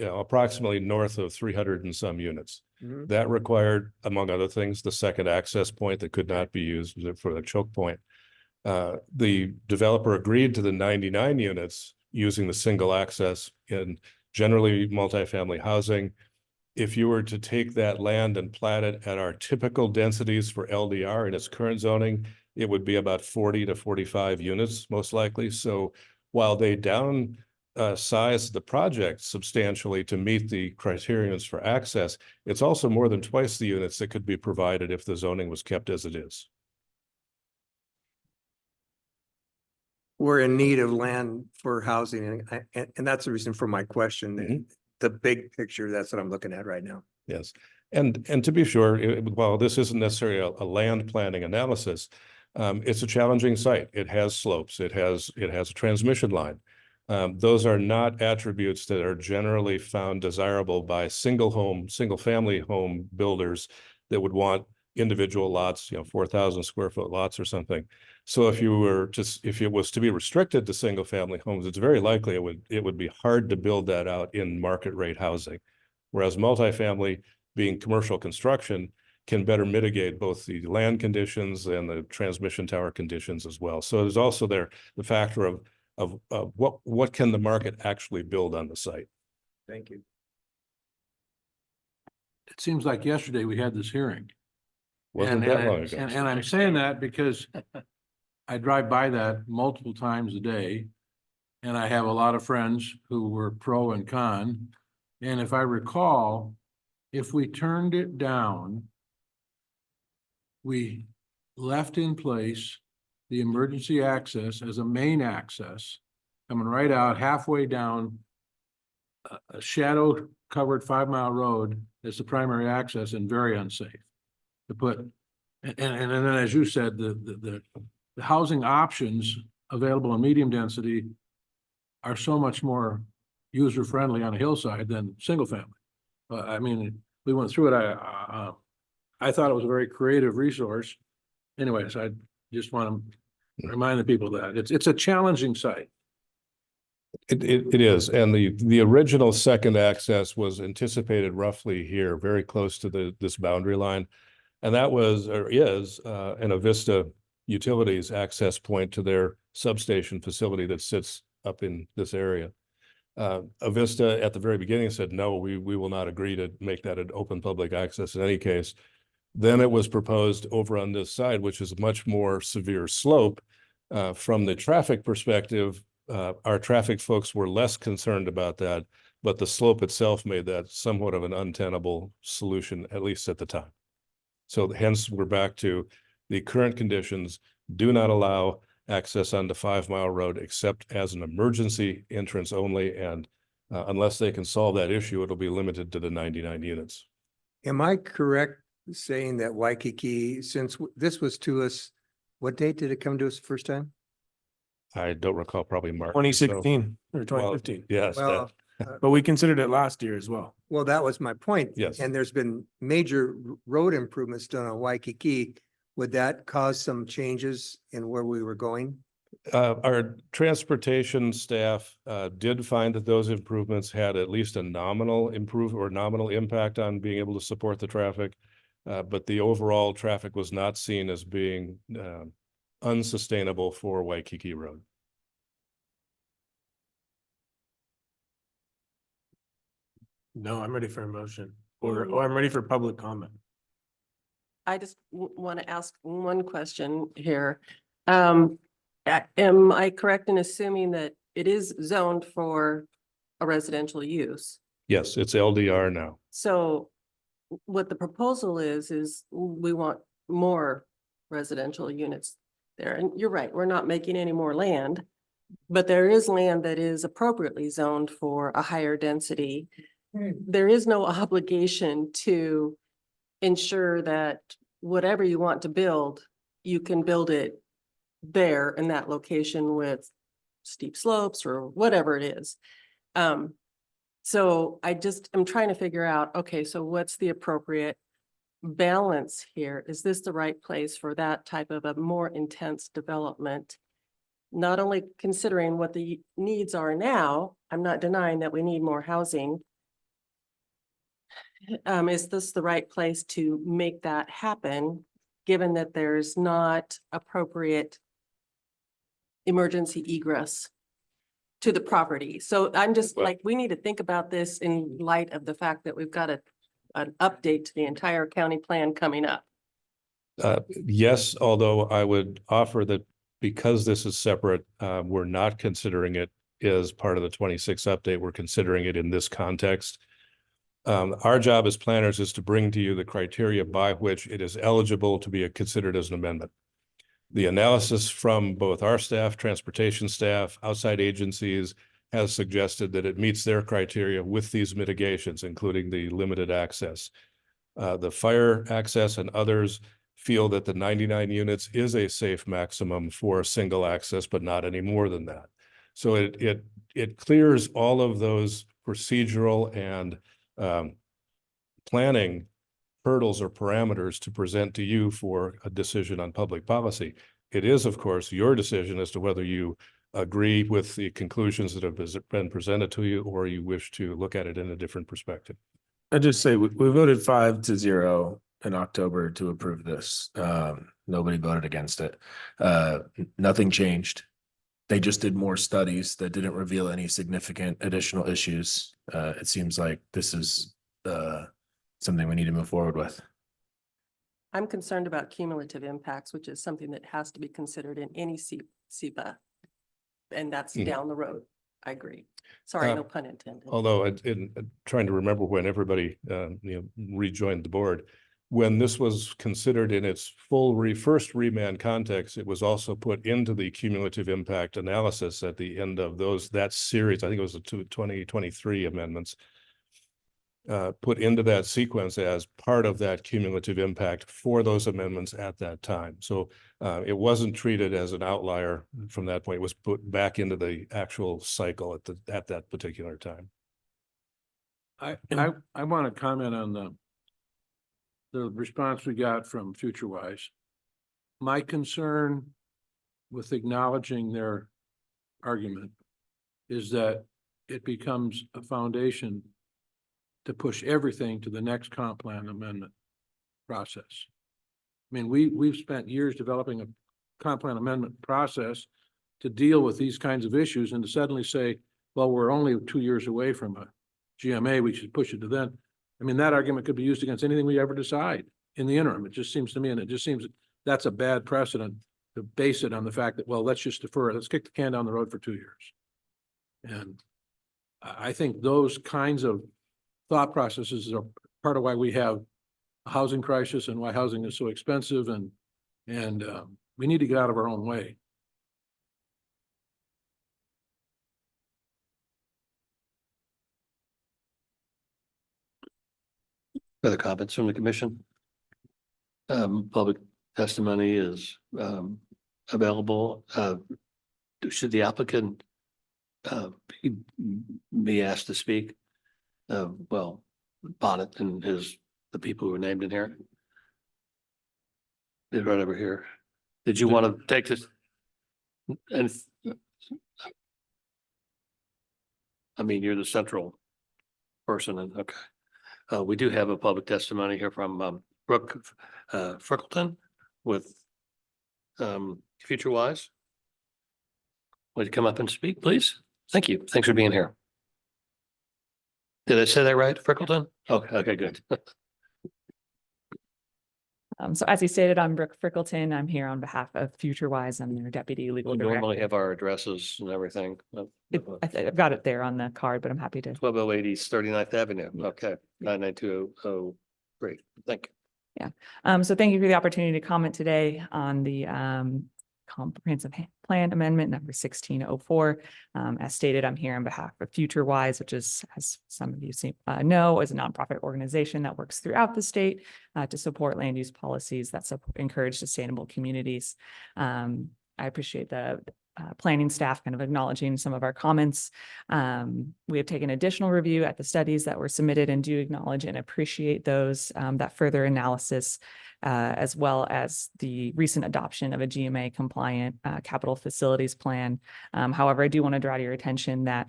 approximately north of 300 and some units. Mhm. That required, among other things, the second access point that could not be used for the choke point. The developer agreed to the 99 units using the single access in generally multifamily housing. If you were to take that land and plat it at our typical densities for LDR in its current zoning, it would be about 40 to 45 units, most likely. So while they size the project substantially to meet the criterions for access, it's also more than twice the units that could be provided if the zoning was kept as it is. We're in need of land for housing, and that's the reason for my question. Mhm. The big picture, that's what I'm looking at right now. Yes. And to be sure, while this isn't necessarily a land planning analysis, it's a challenging site. It has slopes. It has a transmission line. Those are not attributes that are generally found desirable by single family home builders that would want individual lots, 4,000 square foot lots or something. So if it was to be restricted to single family homes, it's very likely it would be hard to build that out in market rate housing. Whereas multifamily, being commercial construction, can better mitigate both the land conditions and the transmission tower conditions as well. So there's also the factor of what can the market actually build on the site. Thank you. It seems like yesterday we had this hearing. Wasn't that long ago. And I'm saying that because I drive by that multiple times a day. And I have a lot of friends who were pro and con. And if I recall, if we turned it down, we left in place the emergency access as a main access, coming right out halfway down a shadow covered 5-mile road as the primary access, and very unsafe to put. And then, as you said, the housing options available in medium density are so much more user friendly on a hillside than single family. I mean, we went through it. I thought it was a very creative resource. Anyways, I just want to remind the people that it's a challenging site. It is, and the original second access was anticipated roughly here, very close to this boundary line, and that was or is an Avista Utilities access point to their substation facility that sits up in this area. Avista at the very beginning said, no, we will not agree to make that an open public access in any case. Then it was proposed over on this side, which is a much more severe slope. From the traffic perspective, our traffic folks were less concerned about that, but the slope itself made that somewhat of an untenable solution, at least at the time. So hence we're back to the current conditions do not allow access onto 5-mile road except as an emergency entrance only. And unless they can solve that issue, it'll be limited to the 99 units. Am I correct saying that Waikiki, since this was to us, what date did it come to us the first time? I don't recall, probably March. 2016 or Well, 2015. yes. Well, But we considered it last year as well. well, that was my point. Yes. And there's been major road improvements done on Waikiki. Would that cause some changes in where we were going? Our transportation staff did find that those improvements had at least a nominal impact on being able to support the traffic. But the overall traffic was not seen as being unsustainable for Waikiki Road. No, I'm ready for a motion or I'm ready for public comment. I just want to ask one question here. Am I correct in assuming that it is zoned for a residential use? Yes, it's LDR now. So what the proposal is we want more residential units there. And you're right, we're not making any more land, but there is land that is appropriately zoned for a higher density. There is no obligation to ensure that whatever you want to build, you can build it there in that location with steep slopes or whatever it is. So I'm trying to figure out, okay, so what's the appropriate balance here? Is this the right place for that type of a more intense development? Not only considering what the needs are now, I'm not denying that we need more housing. Is this the right place to make that happen, given that there's not appropriate emergency egress to the property? So I'm just like, we need to think about this in light of the fact that we've got an update to the entire county plan coming up. Yes, although I would offer that because this is separate, we're not considering it as part of the 26 update. We're considering it in this context. Our job as planners is to bring to you the criteria by which it is eligible to be considered as an amendment. The analysis from both our staff, transportation staff, outside agencies has suggested that it meets their criteria with these mitigations, including the limited access. The fire access and others feel that the 99 units is a safe maximum for single access, but not any more than that. So it it clears all of those procedural and planning hurdles or parameters to present to you for a decision on public policy. It is, of course, your decision as to whether you agree with the conclusions that have been presented to you, or you wish to look at it in a different perspective. I just say we voted 5-0 in October to approve this. Nobody voted against it. Nothing changed. They just did more studies that didn't reveal any significant additional issues. It seems like this is something we need to move forward with. I'm concerned about cumulative impacts, which is something that has to be considered in any SEPA. And that's down the road. I agree. Sorry, no pun intended. Although in trying to remember when everybody rejoined the board, when this was considered in its full first remand context, it was also put into the cumulative impact analysis at the end of that series. I think it was the 2023 amendments. Put into that sequence as part of that cumulative impact for those amendments at that time. So it wasn't treated as an outlier from that point. It was put back into the actual cycle at that particular time. I want to comment on the response we got from FutureWise. My concern with acknowledging their argument is that it becomes a foundation to push everything to the next comp plan amendment process. I mean, we've spent years developing a comp plan amendment process to deal with these kinds of issues, and to suddenly say, well, we're only 2 years away from a GMA, we should push it to then. I mean, that argument could be used against anything we ever decide in the interim. It just seems to me, and it just seems that's a bad precedent to base it on the fact that, well, let's just defer it. Let's kick the can down the road for 2 years. And I think those kinds of thought processes are part of why we have a housing crisis and why housing is so expensive, and we need to get out of our own way. Further comments from the commission? Public testimony is available. Should the applicant be asked to speak? Well, Bonnet and the people who were named in here. They're right over here. Did you want to take this? And I mean, you're the central person, and okay. We do have a public testimony here from Brooke Frickleton with FutureWise. Would you come up and speak, please? Thank you. Thanks for being here. Did I say that right, Frickleton? Okay, good. So as you stated, I'm Brooke Frickleton. I'm here on behalf of FutureWise. I'm their deputy legal We director. normally have our addresses and everything. I've got it there on the card, but I'm happy to. 1208 East 39th Avenue. Okay, 99200. Great, thank you. Yeah. So thank you for the opportunity to comment today on the comprehensive plan amendment number 1604. As stated, I'm here on behalf of FutureWise, which is, as some of you know, is a nonprofit organization that works throughout the state to support land use policies that encourage sustainable communities. I appreciate the planning staff kind of acknowledging some of our comments. We have taken additional review at the studies that were submitted and do acknowledge and appreciate those, that further analysis, as well as the recent adoption of a GMA compliant capital facilities plan. However, I do want to draw to your attention that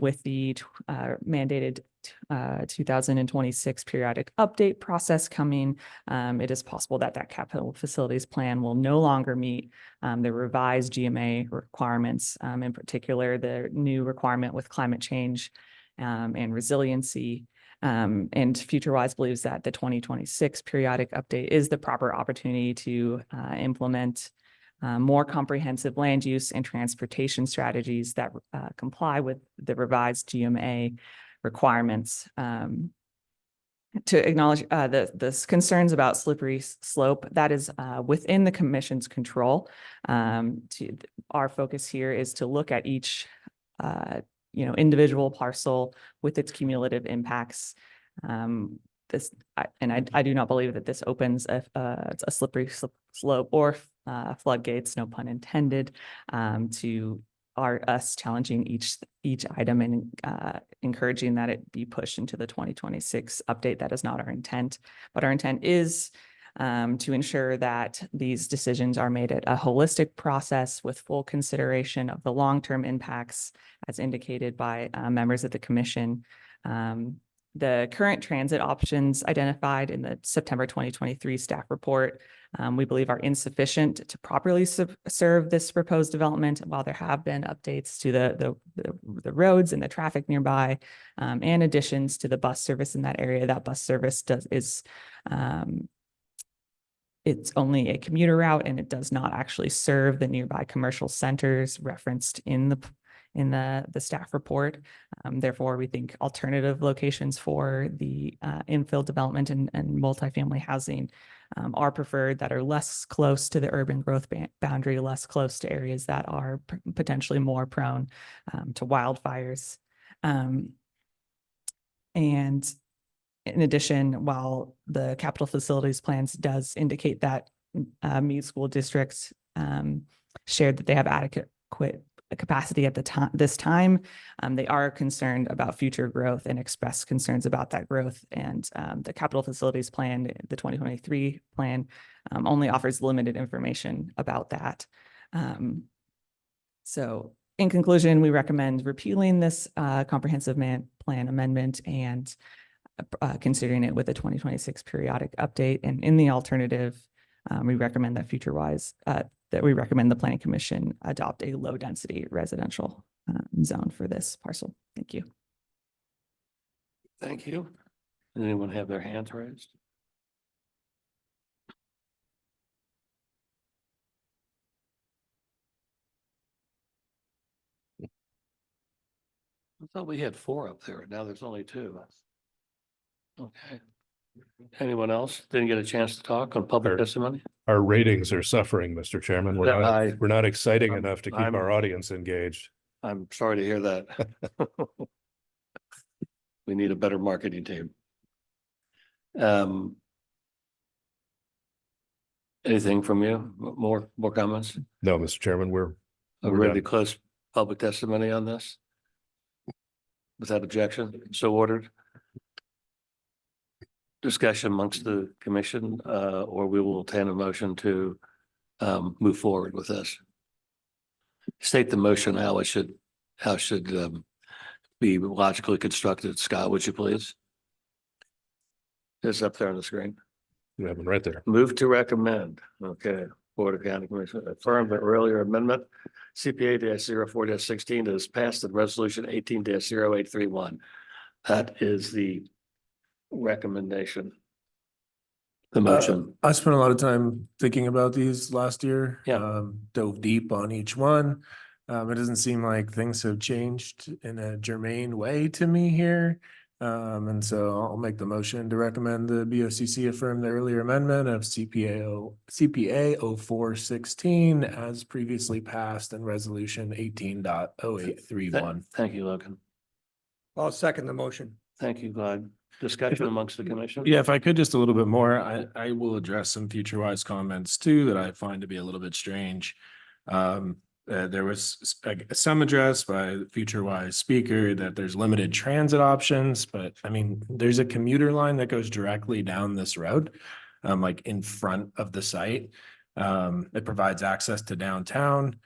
with the mandated 2026 periodic update process coming, it is possible that that capital facilities plan will no longer meet the revised GMA requirements, in particular the new requirement with climate change and resiliency. And FutureWise believes that the 2026 periodic update is the proper opportunity to implement more comprehensive land use and transportation strategies that comply with the revised GMA requirements. To acknowledge the concerns about slippery slope, that is within the commission's control. Our focus here is to look at each individual parcel with its cumulative impacts. I do not believe that this opens a slippery slope or floodgates, no pun intended, to us challenging each item and encouraging that it be pushed into the 2026 update. That is not our intent, but our intent is to ensure that these decisions are made at a holistic process with full consideration of the long-term impacts as indicated by members of the commission. The current transit options identified in the September 2023 staff report, we believe are insufficient to properly serve this proposed development. While there have been updates to the roads and the traffic nearby, and additions to the bus service in that area, that bus service it's only a commuter route and it does not actually serve the nearby commercial centers referenced in the staff report. Therefore, we think alternative locations for the infill development and multifamily housing are preferred, that are less close to the urban growth boundary, less close to areas that are potentially more prone to wildfires. And in addition, while the capital facilities plans does indicate that Meade School Districts shared that they have adequate capacity at this time, they are concerned about future growth and express concerns about that growth. And the capital facilities plan, the 2023 plan, only offers limited information about that. So in conclusion, we recommend repealing this comprehensive plan amendment and considering it with a 2026 periodic update. And in the alternative, we recommend that we recommend the Planning Commission adopt a low density residential zone for this parcel. Thank you. Thank you. Does anyone have their hands raised? I thought we had 4 up there. Now there's only 2. Okay. Anyone else didn't get a chance to talk on public testimony? Our ratings are suffering, Mr. Chairman. We're not exciting enough to keep our audience engaged. I'm sorry to hear that. We need a better marketing team. Anything from you? More comments? No, Mr. Chairman, Are we ready to close public testimony on this? Without objection, so ordered. Discussion amongst the commission, or we will obtain a motion to move forward with this. State the motion, how it should be logically constructed. Scott, would you please? It's up there on the screen. You have them right there. Move to recommend. Okay. Board of County Commission affirm the earlier amendment CPA -04-16 is passed in resolution 18-0831. That is the recommendation. The motion. I spent a lot of time thinking about these last year. Yeah. Dove deep on each one. It doesn't seem like things have changed in a germane way to me here. And so I'll make the motion to recommend the BOCC affirm the earlier amendment of CPA 04-16 as previously passed in resolution 18.0831. Thank you, Logan. I'll second the motion. Thank you, Glenn. Discussion amongst the commission? Yeah, if I could just a little bit more, I will address some future wise comments too that I find to be a little bit strange. There was some address by the future wise speaker that there's limited transit options, but I mean, there's a commuter line that goes directly down this road, like in front of the site. It provides access to downtown.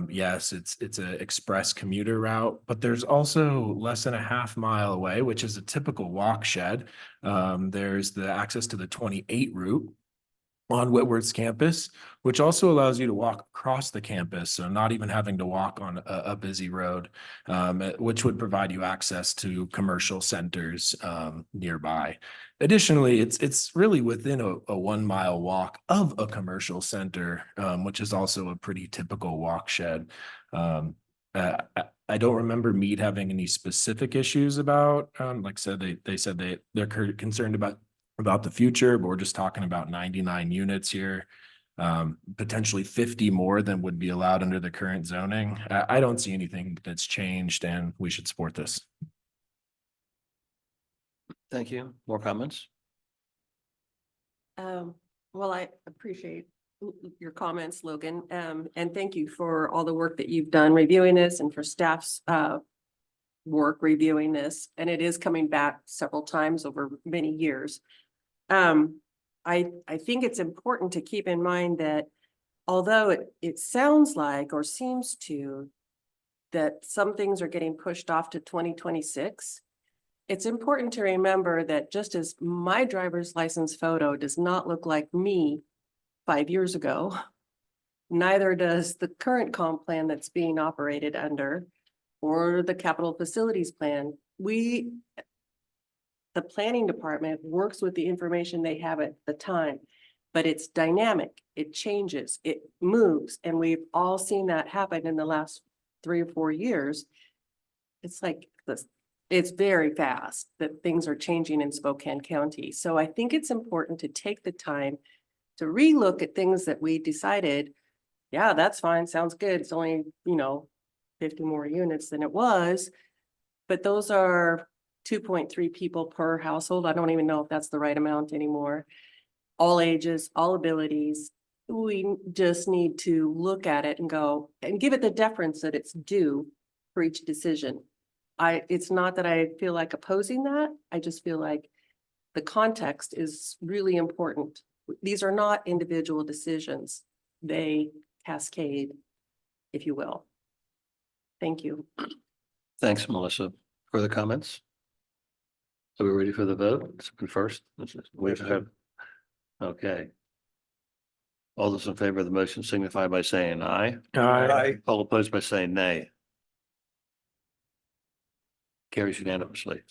Yes, it's an express commuter route, but there's also less than a half mile away, which is a typical walk shed. There's the access to the 28 route on Whitworth's campus, which also allows you to walk across the campus. So not even having to walk on a busy road, which would provide you access to commercial centers nearby. Additionally, it's really within a 1 mile walk of a commercial center, which is also a pretty typical walk shed. I don't remember Meade having any specific issues about, like I said, they said they're concerned about the future, but we're just talking about 99 units here, potentially 50 more than would be allowed under the current zoning. I don't see anything that's changed and we should support this. Thank you. More comments? Well, I appreciate your comments, Logan, and thank you for all the work that you've done reviewing this and for staff's work reviewing this, and it is coming back several times over many years. I think it's important to keep in mind that although it sounds like or seems to that some things are getting pushed off to 2026, it's important to remember that just as my driver's license photo does not look like me 5 years ago, neither does the current comp plan that's being operated under or the capital facilities plan. The planning department works with the information they have at the time, but it's dynamic, it changes, it moves, and we've all seen that happen in the last 3 or 4 years. It's like this, it's very fast that things are changing in Spokane County. So I think it's important to take the time to relook at things that we decided, yeah, that's fine, sounds good. It's only, 50 more units than it was, but those are 2.3 people per household. I don't even know if that's the right amount anymore. All ages, all abilities. We just need to look at it and go and give it the deference that it's due for each decision. It's not that I feel like opposing that. I just feel like the context is really important. These are not individual decisions. They cascade, if you will. Thank you. Thanks, Melissa. Further comments? Are we ready for the vote? It's been first. Okay. All those in favor of the motion signify by saying aye. Aye. All opposed by saying nay. Carries unanimously.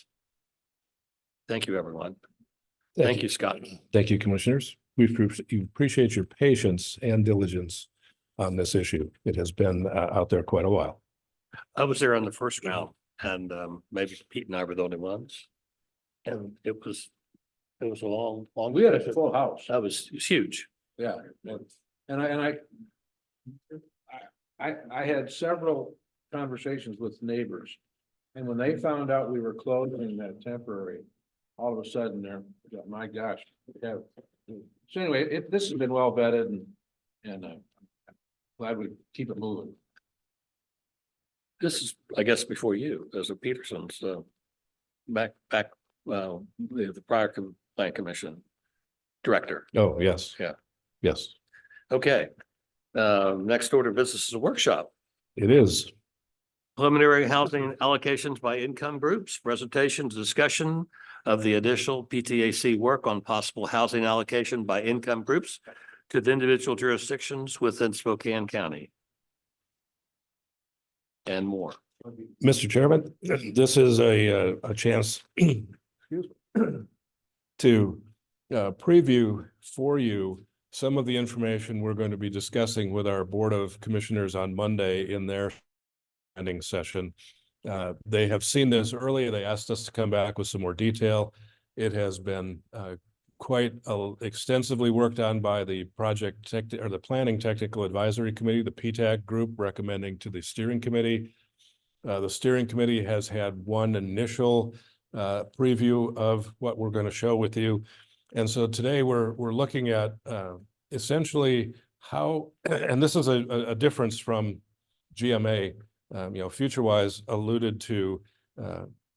Thank you, everyone. Thank you, Scott. Thank you, commissioners. We appreciate your patience and diligence on this issue. It has been out there quite a while. I was there on the first round, and maybe Pete and I were the only ones. And it was a long. We had a full house. That was huge. Yeah, and I had several conversations with neighbors. And when they found out we were closing that temporary, all of a sudden they're, my gosh. Yeah. So anyway, this has been well vetted and I'm glad we keep it moving. This is, I guess, before you, as a Peterson's, back, the prior Planning Commission director. Oh, yes. Yeah. Yes, Okay. Next order of business is a workshop. it is. Preliminary housing allocations by income groups, presentations, discussion of the additional PTAC work on possible housing allocation by income groups to the individual jurisdictions within Spokane County. And more. Mr. Chairman, this is a chance to preview for you some of the information we're going to be discussing with our Board of Commissioners on Monday in their ending session. They have seen this earlier. They asked us to come back with some more detail. It has been quite extensively worked on by the the Planning Technical Advisory Committee, the PTAC group, recommending to the steering committee. The steering committee has had one initial preview of what we're going to show with you. And so today we're looking at essentially how, and this is a difference from GMA, FutureWise alluded to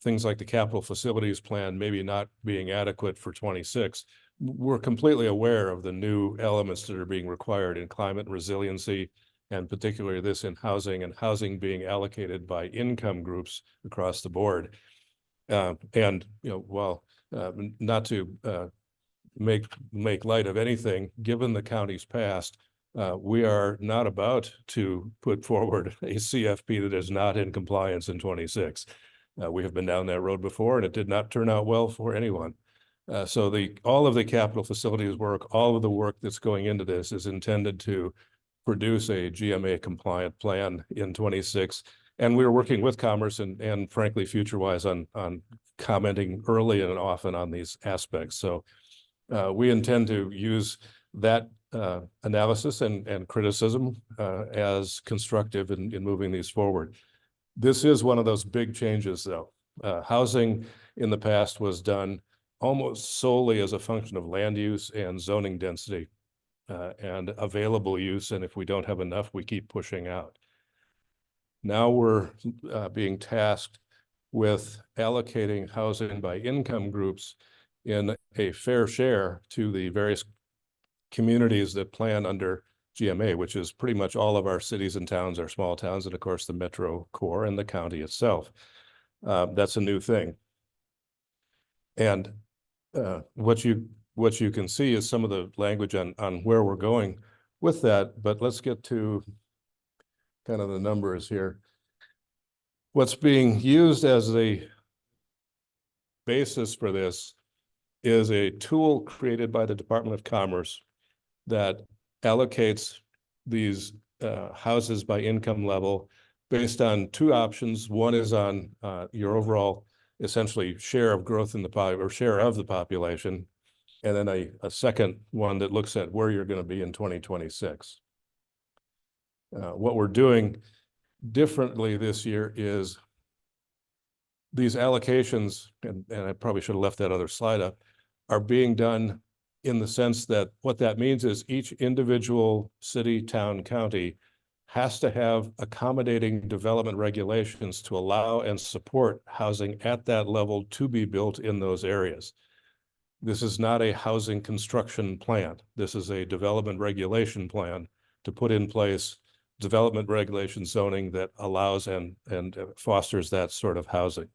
things like the capital facilities plan maybe not being adequate for 26. We're completely aware of the new elements that are being required in climate resiliency, and particularly this in housing, and housing being allocated by income groups across the board. While not to make light of anything, given the county's past, we are not about to put forward a CFP that is not in compliance in 26. We have been down that road before, and it did not turn out well for anyone. So all of the capital facilities work, all of the work that's going into this is intended to produce a GMA compliant plan in 26. And we're working with Commerce and frankly, FutureWise on commenting early and often on these aspects. So we intend to use that analysis and criticism as constructive in moving these forward. This is one of those big changes, though. Housing in the past was done almost solely as a function of land use and zoning density. and available use. And if we don't have enough, we keep pushing out. Now we're being tasked with allocating housing by income groups in a fair share to the various communities that plan under GMA, which is pretty much all of our cities and towns, our small towns, and of course the metro core and the county itself. That's a new thing. And what you can see is some of the language on where we're going with that, but let's get to kind of the numbers here. What's being used as the basis for this is a tool created by the Department of Commerce that allocates these houses by income level based on two options. One is on your overall essentially share of growth in the or share of the population, and then a second one that looks at where you're going to be in 2026. What we're doing differently this year is these allocations, and I probably should have left that other slide up, are being done in the sense that what that means is each individual city, town, county has to have accommodating development regulations to allow and support housing at that level to be built in those areas. This is not a housing construction plan. This is a development regulation plan to put in place development regulation zoning that allows and fosters that sort of housing.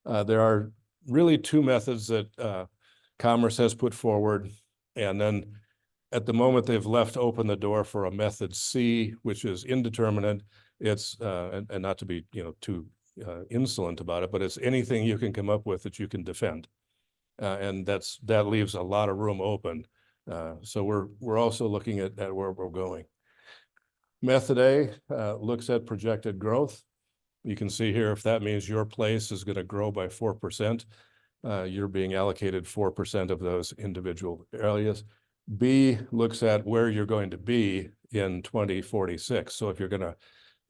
There are really two methods that Commerce has put forward, and then at the moment they've left open the door for a method C, which is indeterminate. It's and not to be too insolent about it, but it's anything you can come up with that you can defend, and that leaves a lot of room open. So we're also looking at where we're going. Method A looks at projected growth. You can see here if that means your place is going to grow by 4%, you're being allocated 4% of those individual areas. B looks at where you're going to be in 2046. So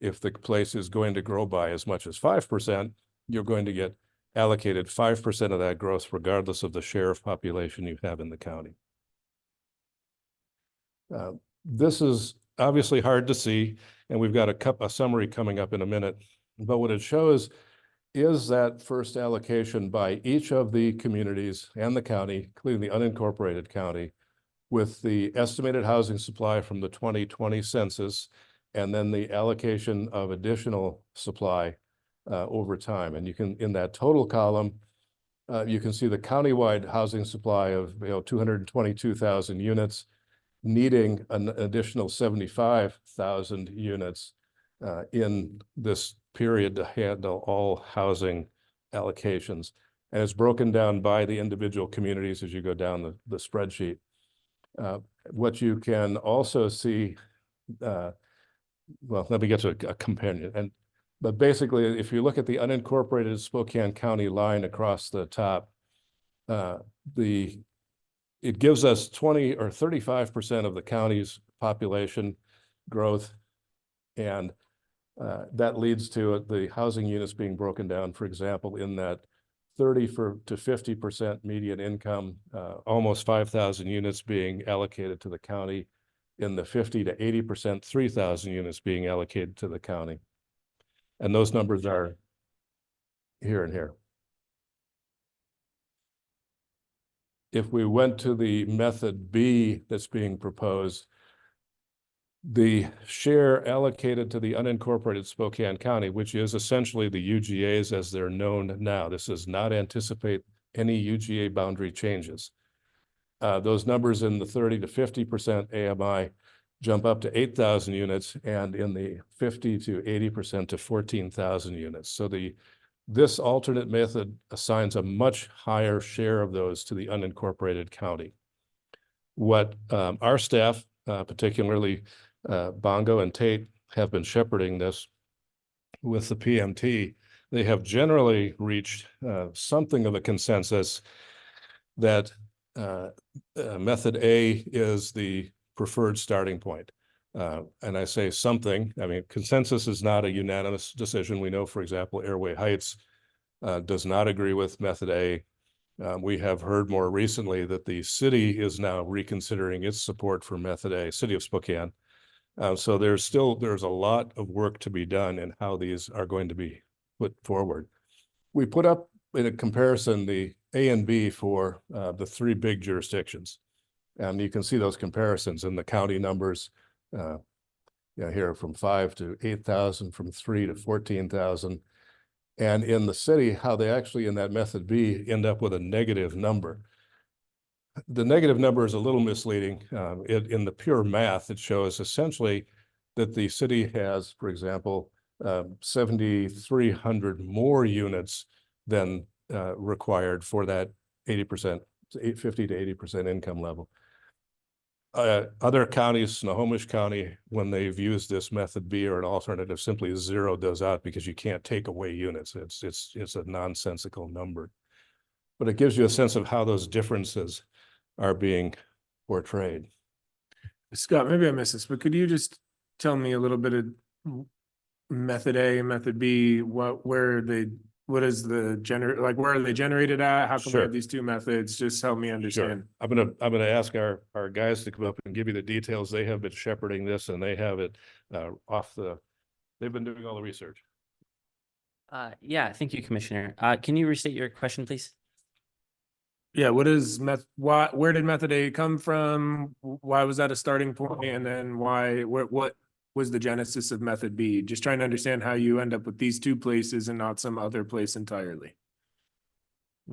if the place is going to grow by as much as 5%, you're going to get allocated 5% of that growth regardless of the share of population you have in the county. This is obviously hard to see, and we've got a summary coming up in a minute, but what it shows is that first allocation by each of the communities and the county, including the unincorporated county, with the estimated housing supply from the 2020 census, and then the allocation of additional supply over time. And you can, in that total column, you can see the countywide housing supply of 222,000 units, needing an additional 75,000 units in this period to handle all housing allocations. And it's broken down by the individual communities as you go down the spreadsheet. What you can also see, well, let me get to a companion. But basically, if you look at the unincorporated Spokane County line across the top, it gives us 20 or 35% of the county's population growth. And that leads to the housing units being broken down, for example, in that 30 to 50% median income, almost 5,000 units being allocated to the county, in the 50 to 80%, 3,000 units being allocated to the county. And those numbers are here and here. If we went to the method B that's being proposed, the share allocated to the unincorporated Spokane County, which is essentially the UGAs as they're known now. This does not anticipate any UGA boundary changes. Those numbers in the 30 to 50% AMI jump up to 8,000 units, and in the 50 to 80% to 14,000 units. So this alternate method assigns a much higher share of those to the unincorporated county. What our staff, particularly Bongo and Tate, have been shepherding this with the PMT. They have generally reached something of a consensus that method A is the preferred starting point. And I say something, I mean, consensus is not a unanimous decision. We know, for example, Airway Heights does not agree with method A. We have heard more recently that the city is now reconsidering its support for Method A, City of Spokane. So there's a lot of work to be done in how these are going to be put forward. We put up in a comparison the A and B for the three big jurisdictions. And you can see those comparisons in the county numbers. Here from 5 to 8,000, from 3 to 14,000. And in the city, how they actually in that Method B end up with a negative number. The negative number is a little misleading. In the pure math, it shows essentially that the city has, for example, 7,300 more units than required for that 80%, 50 to 80% income level. Other counties, Snohomish County, when they've used this Method B or an alternative, simply zeroed those out because you can't take away units. It's a nonsensical number. But it gives you a sense of how those differences are being portrayed. Scott, maybe I missed this, but could you just tell me a little bit of Method A and Method B? Where is the where are they generated at? How come we have these two methods? Just help me understand. Sure. I'm gonna ask our guys to come up and give you the details. They have been shepherding this and they have it they've been doing all the research. Yeah, thank you, Commissioner. Can you restate your question, please? Yeah, where did Method A come from? Why was that a starting point? And then what was the genesis of Method B? Just trying to understand how you end up with these two places and not some other place entirely.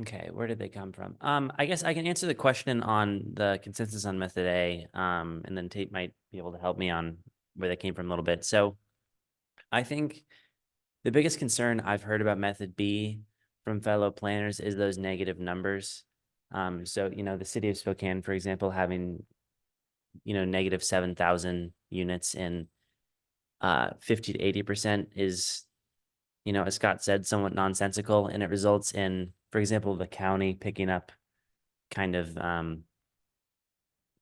Okay, where did they come from? I guess I can answer the question on the consensus on Method A, and then Tate might be able to help me on where they came from a little bit. So I think the biggest concern I've heard about Method B from fellow planners is those negative numbers. So, the city of Spokane, for example, having, negative 7,000 units in 50 to 80% is, as Scott said, somewhat nonsensical. And it results in, for example, the county picking up kind of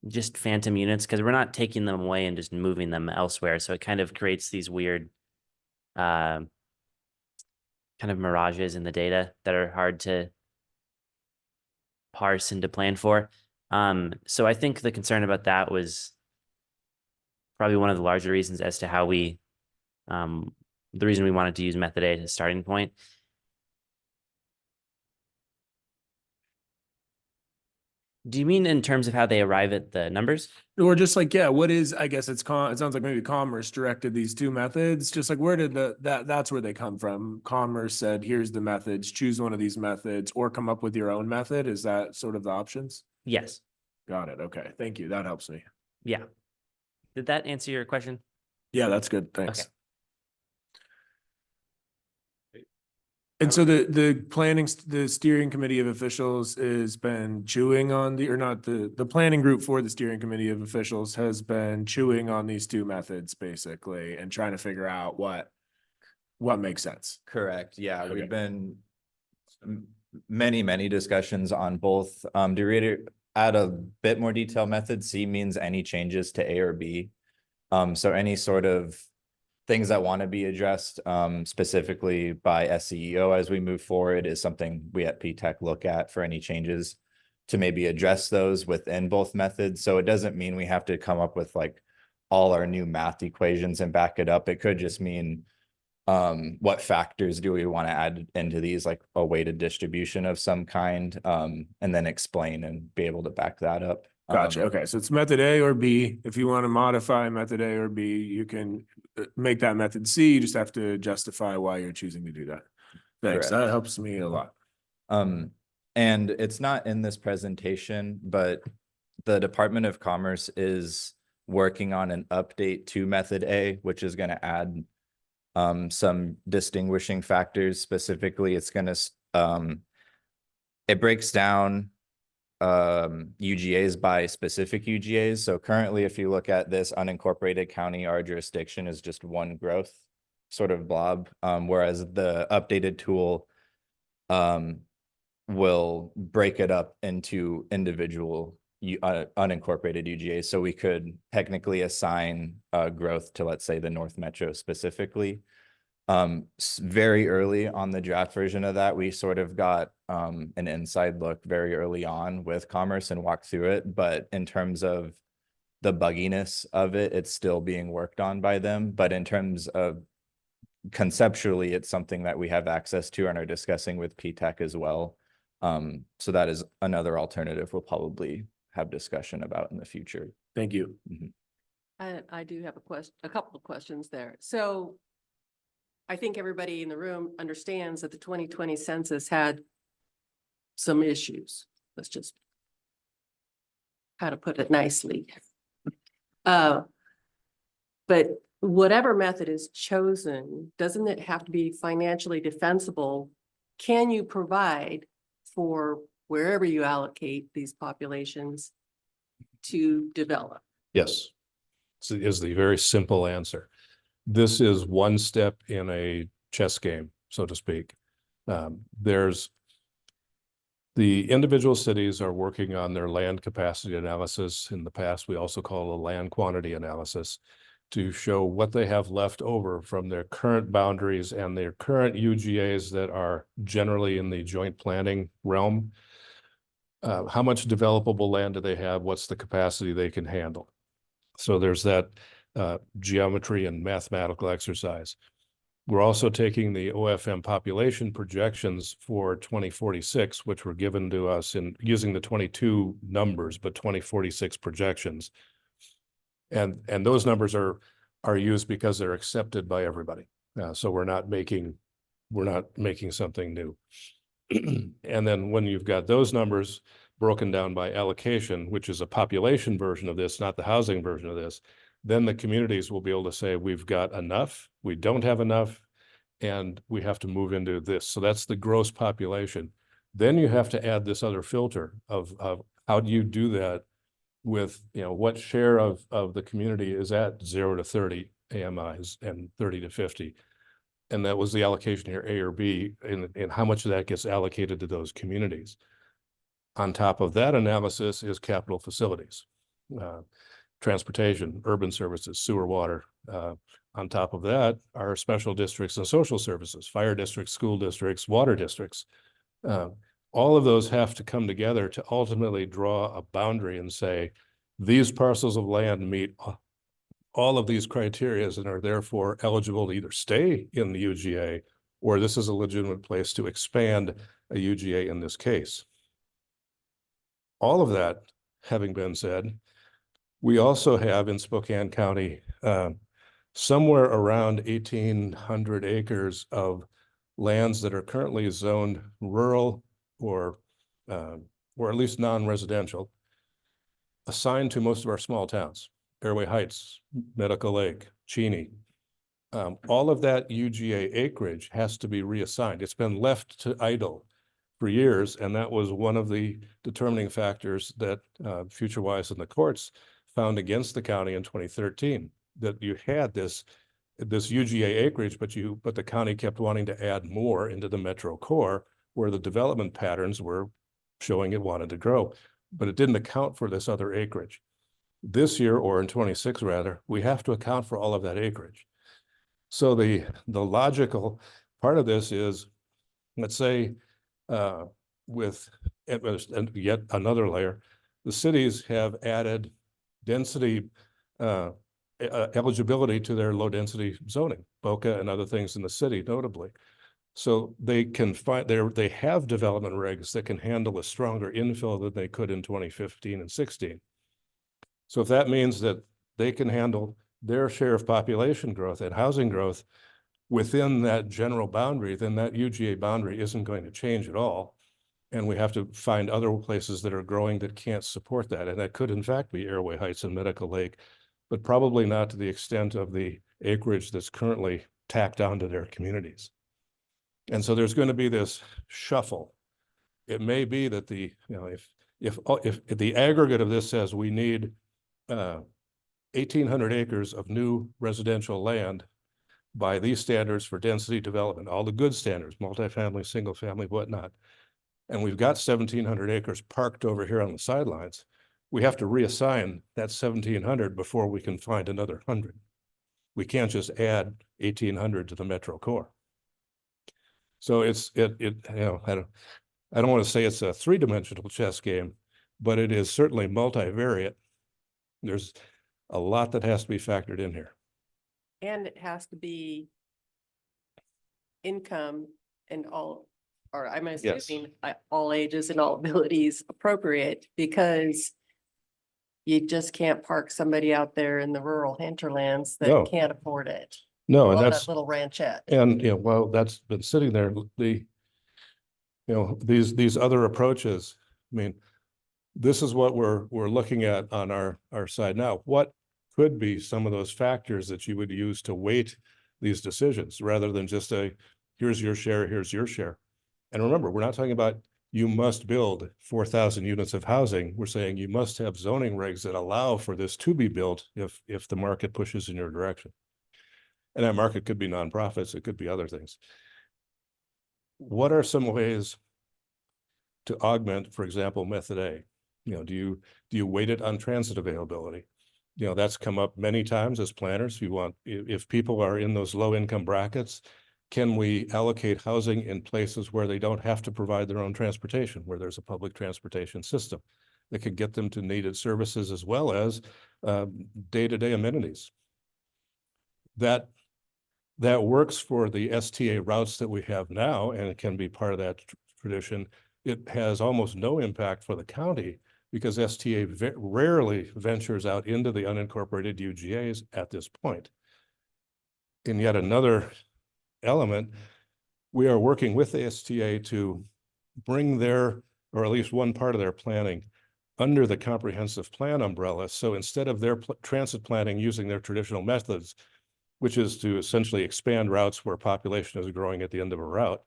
just phantom units because we're not taking them away and just moving them elsewhere. So it kind of creates these weird kind of mirages in the data that are hard to parse and to plan for. So I think the concern about that was probably one of the larger reasons as to how the reason we wanted to use Method A as a starting point. Do you mean in terms of how they arrive at the numbers? Or just what is, I guess it sounds like maybe Commerce directed these two methods, just like where did that's where they come from. Commerce said, here's the methods, choose one of these methods or come up with your own method. Is that sort of the options? Yes. Got it. Okay. Thank you. That helps me. Yeah. Did that answer your question? Yeah, that's good. Thanks. Okay. And so the steering committee of officials has been chewing on the planning group for the steering committee of officials has been chewing on these two methods basically and trying to figure out what makes sense. Correct. Yeah, Okay. we've been many discussions on both. To add a bit more detail, Method C means any changes to A or B. So any sort of things that want to be addressed specifically by SCEO as we move forward is something we at PTech look at for any changes to maybe address those within both methods. So it doesn't mean we have to come up with all our new math equations and back it up. It could just mean what factors do we want to add into these, like a weighted distribution of some kind, and then explain and be able to back that up. Gotcha. Okay. So it's Method A or B. If you want to modify Method A or B, you can make that Method C. You just have to justify why you're choosing to do that. Thanks. Correct. That helps me a lot. And it's not in this presentation, but the Department of Commerce is working on an update to Method A, which is going to add some distinguishing factors. Specifically, it's going to it breaks down UGAs by specific UGAs. So currently, if you look at this unincorporated county, our jurisdiction is just one growth sort of blob, whereas the updated tool will break it up into individual unincorporated UGAs. So we could technically assign growth to, let's say, the North Metro specifically. Very early on the draft version of that, we sort of got an inside look very early on with Commerce and walked through it. But in terms of the bugginess of it, it's still being worked on by them. But in terms of conceptually, it's something that we have access to and are discussing with PTEC as well. So that is another alternative we'll probably have discussion about in the future. Thank you. I do have a couple of questions there. So I think everybody in the room understands that the 2020 census had some issues. Let's just how to put it nicely. But whatever method is chosen, doesn't it have to be financially defensible? Can you provide for wherever you allocate these populations to develop? Yes. So is the very simple answer. This is one step in a chess game, so to speak. There's the individual cities are working on their land capacity analysis. In the past, we also call a land quantity analysis to show what they have left over from their current boundaries and their current UGAs that are generally in the joint planning realm. How much developable land do they have? What's the capacity they can handle? So there's that geometry and mathematical exercise. We're also taking the OFM population projections for 2046, which were given to us in using the 22 numbers, but 2046 projections. And those numbers are used because they're accepted by everybody. So we're not making something new. And then when you've got those numbers broken down by allocation, which is a population version of this, not the housing version of this, then the communities will be able to say, we've got enough, we don't have enough, and we have to move into this. So that's the gross population. Then you have to add this other filter of how do you do that with, what share of the community is at 0 to 30 AMIs and 30 to 50. And that was the allocation here, A or B, and how much of that gets allocated to those communities. On top of that analysis is capital facilities, transportation, urban services, sewer, water. On top of that are special districts and social services, fire districts, school districts, water districts. All of those have to come together to ultimately draw a boundary and say, these parcels of land meet all of these criteria and are therefore eligible to either stay in the UGA, or this is a legitimate place to expand a UGA in this case. All of that having been said, we also have in Spokane County somewhere around 1,800 acres of lands that are currently zoned rural or at least non-residential, assigned to most of our small towns, Airway Heights, Medical Lake, Cheney. All of that UGA acreage has to be reassigned. It's been left to idle for years, and that was one of the determining factors that FutureWise and the courts found against the county in 2013, that you had this UGA acreage, but the county kept wanting to add more into the metro core where the development patterns were showing it wanted to grow, but it didn't account for this other acreage. This year, or in 26 rather, we have to account for all of that acreage. So the logical part of this is, let's say, with yet another layer, the cities have added density eligibility to their low density zoning, Boca and other things in the city notably. So they can they have development regs that can handle a stronger infill than they could in 2015 and 16. So if that means that they can handle their share of population growth and housing growth within that general boundary, then that UGA boundary isn't going to change at all. And we have to find other places that are growing that can't support that. And that could in fact be Airway Heights and Medical Lake, but probably not to the extent of the acreage that's currently tacked onto their communities. And so there's going to be this shuffle. It may be that if the aggregate of this says we need 1,800 acres of new residential land by these standards for density development, all the good standards, multifamily, single family, whatnot, and we've got 1,700 acres parked over here on the sidelines, we have to reassign that 1,700 before we can find another 100. We can't just add 1,800 to the metro core. So I don't want to say it's a three-dimensional chess game, but it is certainly multivariate. There's a lot that has to be factored in here. And it has to be income and all, or I'm assuming all ages and all abilities appropriate, because you just can't park somebody out there in the rural hinterlands that No. can't afford it. No, and On that's, a little ranchette. and well, that's been sitting there, these other approaches. I mean, this is what we're looking at on our side now. What could be some of those factors that you would use to weight these decisions rather than just here's your share, here's your share. And remember, we're not talking about you must build 4,000 units of housing. We're saying you must have zoning regs that allow for this to be built if the market pushes in your direction. And that market could be nonprofits, it could be other things. What are some ways to augment, for example, method A? Do you weight it on transit availability? That's come up many times as planners. If people are in those low income brackets, can we allocate housing in places where they don't have to provide their own transportation, where there's a public transportation system that could get them to needed services as well as day-to-day amenities? That works for the STA routes that we have now, and it can be part of that tradition. It has almost no impact for the county because STA rarely ventures out into the unincorporated UGAs at this point. And yet another element, we are working with the STA to bring their, or at least one part of their planning under the comprehensive plan umbrella. So instead of their transit planning using their traditional methods, which is to essentially expand routes where population is growing at the end of a route,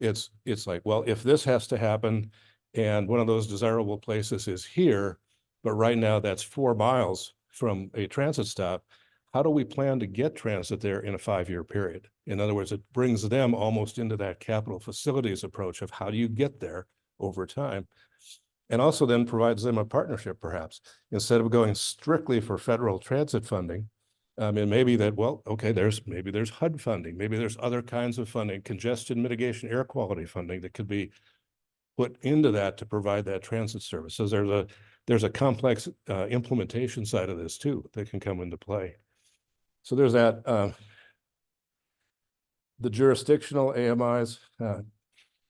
it's like, well, if this has to happen and one of those desirable places is here, but right now that's 4 miles from a transit stop, how do we plan to get transit there in a 5-year period? In other words, it brings them almost into that capital facilities approach of how do you get there over time? And also then provides them a partnership, perhaps, instead of going strictly for federal transit funding. And maybe that, well, okay, maybe there's HUD funding, maybe there's other kinds of funding, congestion mitigation, air quality funding that could be put into that to provide that transit service. So there's a complex implementation side of this too that can come into play. So there's that. The jurisdictional AMIs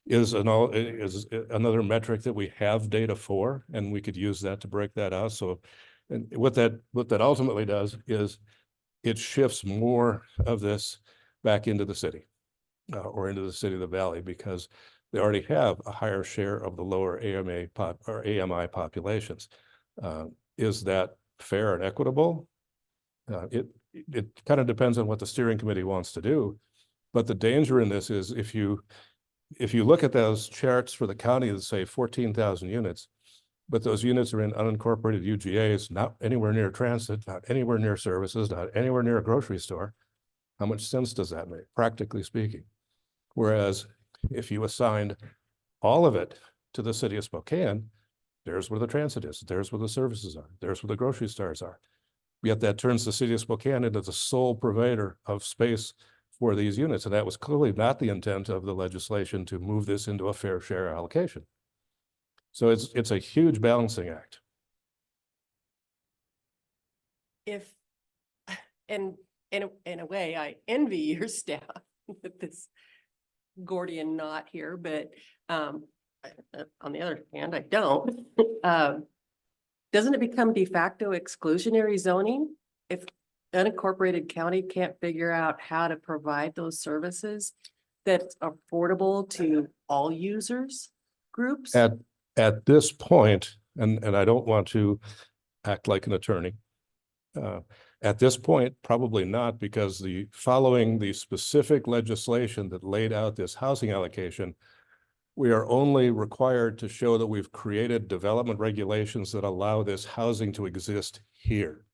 is another metric that we have data for, and we could use that to break that out. So, and what that ultimately does is it shifts more of this back into the city or into the city of the valley, because they already have a higher share of the lower AMI populations. Is that fair and equitable? It kind of depends on what the steering committee wants to do. But the danger in this is if you look at those charts for the county that say 14,000 units, but those units are in unincorporated UGAs, not anywhere near transit, not anywhere near services, not anywhere near a grocery store, how much sense does that make, practically speaking? Whereas if you assigned all of it to the city of Spokane, there's where the transit is, there's where the services are, there's where the grocery stores are. Yet that turns the city of Spokane into the sole provider of space for these units. And that was clearly not the intent of the legislation to move this into a fair share allocation. So it's a huge balancing act. And in a way, I envy your staff with this Gordian knot here, but on the other hand, I don't. Doesn't it become de facto exclusionary zoning if unincorporated county can't figure out how to provide those services that's affordable to all users groups? At this point, and I don't want to act like an attorney, at this point, probably not, because following the specific legislation that laid out this housing allocation, we are only required to show that we've created development regulations that allow this housing to exist here.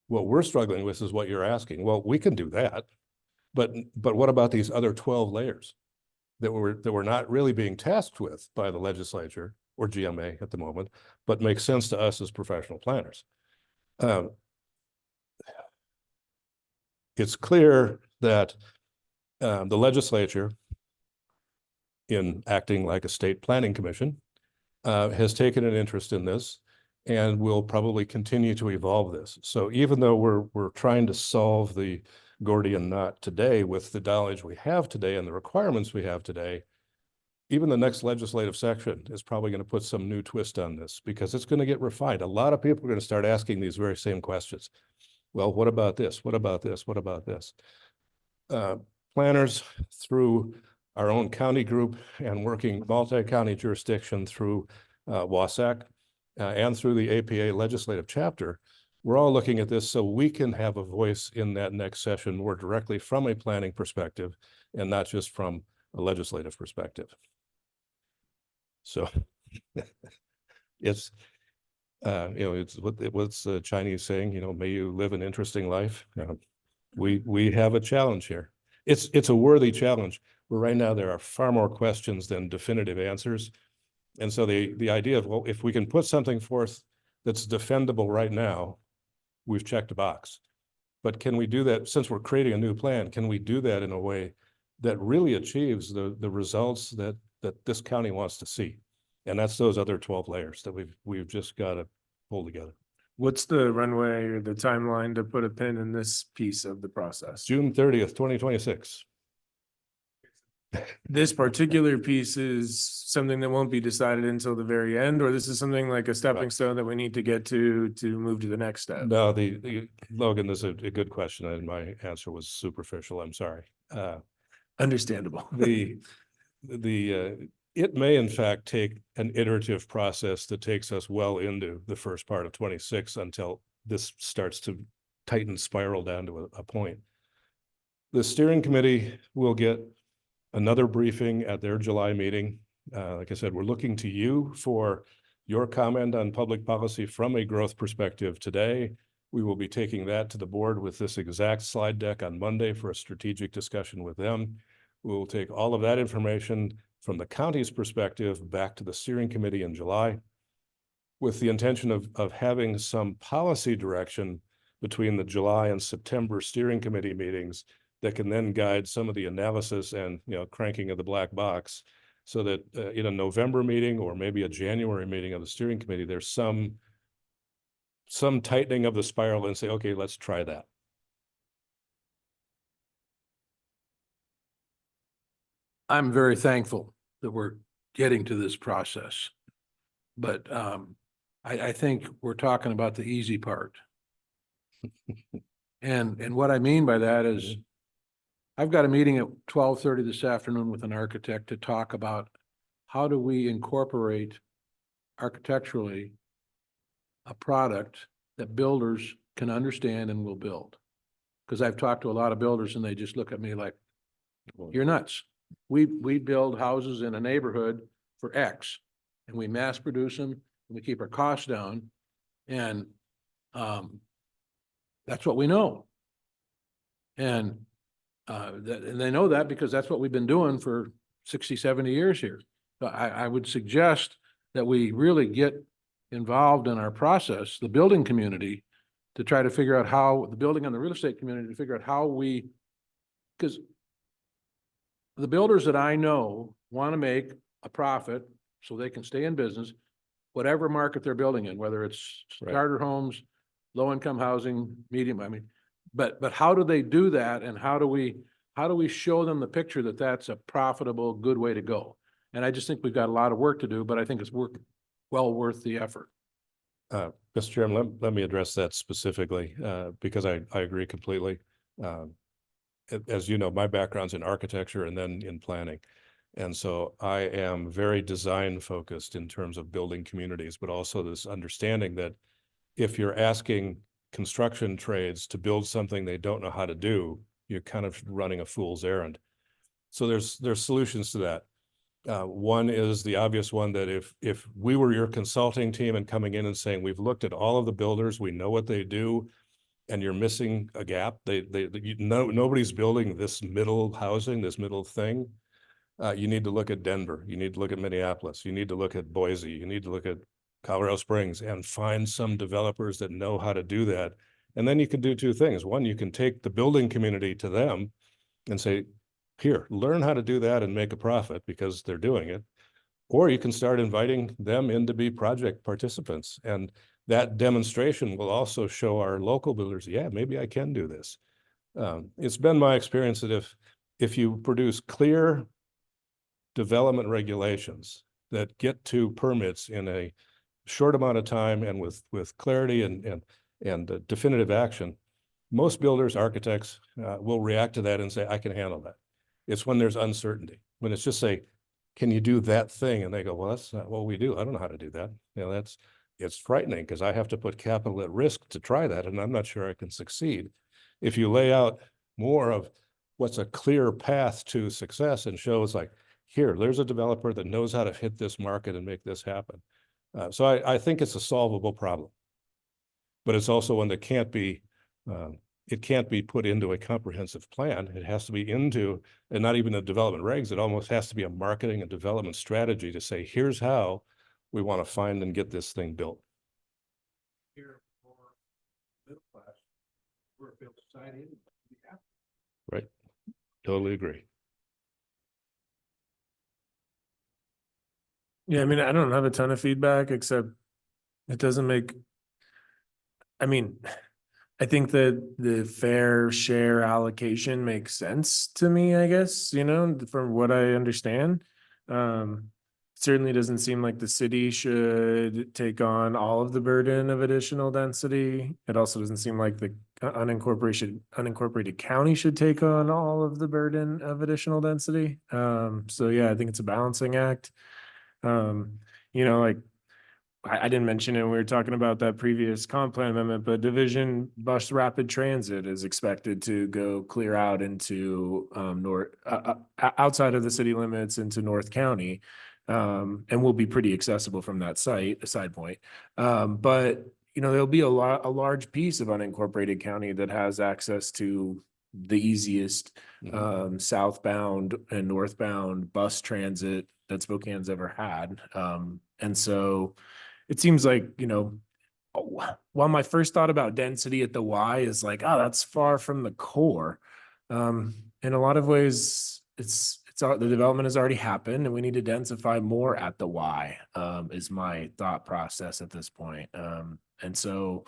What we're struggling with is what you're asking. Well, we can do that, but what about these other 12 layers that we're not really being tasked with by the legislature or GMA at the moment, but make sense to us as professional planners? it's clear that the legislature, in acting like a state planning commission, has taken an interest in this and will probably continue to evolve this. So even though we're trying to solve the Gordian knot today with the knowledge we have today and the requirements we have today, even the next legislative section is probably going to put some new twist on this because it's going to get refined. A lot of people are going to start asking these very same questions. Well, what about this? What about this? What about this? Planners through our own county group and working multi-county jurisdiction through WASAC and through the APA legislative chapter, we're all looking at this so we can have a voice in that next session more directly from a planning perspective and not just from a legislative perspective. So it's, it's what's the Chinese saying, may you live an interesting life. We have a challenge here. It's a worthy challenge, but right now there are far more questions than definitive answers. And so the idea of, well, if we can put something forth that's defendable right now, we've checked a box. But can we do that, since we're creating a new plan, can we do that in a way that really achieves the results that this county wants to see? And that's those other 12 layers that we've just got to pull together. What's the runway or the timeline to put a pin in this piece of the process? June 30th, 2026. This particular piece is something that won't be decided until the very end, or this is something like a stepping stone that we need to get to move to the next step? No, Logan, this is a good question, and my answer was superficial. I'm sorry. Understandable. It may in fact take an iterative process that takes us well into the first part of 26 until this starts to tighten, spiral down to a point. The steering committee will get another briefing at their July meeting. Like I said, we're looking to you for your comment on public policy from a growth perspective today. We will be taking that to the board with this exact slide deck on Monday for a strategic discussion with them. We will take all of that information from the county's perspective back to the steering committee in July with the intention of having some policy direction between the July and September steering committee meetings that can then guide some of the analysis and cranking of the black box, so that in a November meeting or maybe a January meeting of the steering committee, there's some tightening of the spiral and say, okay, let's try that. I'm very thankful that we're getting to this process. But I think we're talking about the easy part. And what I mean by that is I've got a meeting at 12:30 this afternoon with an architect to talk about how do we incorporate architecturally a product that builders can understand and will build. Because I've talked to a lot of builders and they just look at me like, you're nuts. We build houses in a neighborhood for X and we mass produce them and we keep our costs down. And that's what we know. And they know that because that's what we've been doing for 60, 70 years here. So I would suggest that we really get involved in our process, the building community, to try to figure out how, the building and the real estate community, to figure out how we, because the builders that I know want to make a profit so they can stay in business, whatever market they're building in, whether it's starter homes, low-income housing, medium, but how do they do that? And how do we show them the picture that that's a profitable, good way to go? And I just think we've got a lot of work to do, but I think it's well worth the effort. Mr. Chairman, let me address that specifically because I agree completely. As you know, my background's in architecture and then in planning. And so I am very design focused in terms of building communities, but also this understanding that if you're asking construction trades to build something they don't know how to do, you're kind of running a fool's errand. So there's solutions to that. One is the obvious one that if we were your consulting team and coming in and saying, we've looked at all of the builders, we know what they do, and you're missing a gap, nobody's building this middle housing, this middle thing. You need to look at Denver, you need to look at Minneapolis, you need to look at Boise, you need to look at Colorado Springs and find some developers that know how to do that And then you can do two things. One, you can take the building community to them and say, here, learn how to do that and make a profit because they're doing it. Or you can start inviting them in to be project participants. And that demonstration will also show our local builders, yeah, maybe I can do this. It's been my experience that if you produce clear development regulations that get to permits in a short amount of time and with clarity and definitive action, most builders, architects will react to that and say, I can handle that. It's when there's uncertainty, when it's just say, can you do that thing? And they go, well, that's not what we do. I don't know how to do that. You know, it's frightening because I have to put capital at risk to try that. And I'm not sure I can succeed. If you lay out more of what's a clear path to success and shows like, here, there's a developer that knows how to hit this market and make this happen. So I think it's a solvable problem, but it's also one that can't be, it can't be put into a comprehensive plan. It has to be into, and not even the development regs, it almost has to be a marketing and development strategy to say, here's how we want to find and get this thing built. Here for middle class, we're built side in. Right. Totally agree. Yeah, I mean, I don't have a ton of feedback, except it doesn't make, I mean, I think that the fair share allocation makes sense to me, I guess, you know, from what I understand. Certainly doesn't seem like the city should take on all of the burden of additional density. It also doesn't seem like the unincorporated county should take on all of the burden of additional density. So yeah, I think it's a balancing act. You know, like I didn't mention it when we were talking about that previous comp plan amendment, but Division Bus Rapid Transit is expected to go clear out into outside of the city limits into North County, and will be pretty accessible from that site, a side point. But you know, there'll be a large piece of unincorporated county that has access to the easiest southbound and northbound bus transit that Spokane's ever had. And so it seems like, you know, while my first thought about density at the Y is like, oh, that's far from the core. In a lot of ways, the development has already happened and we need to densify more at the Y, is my thought process at this point. And so,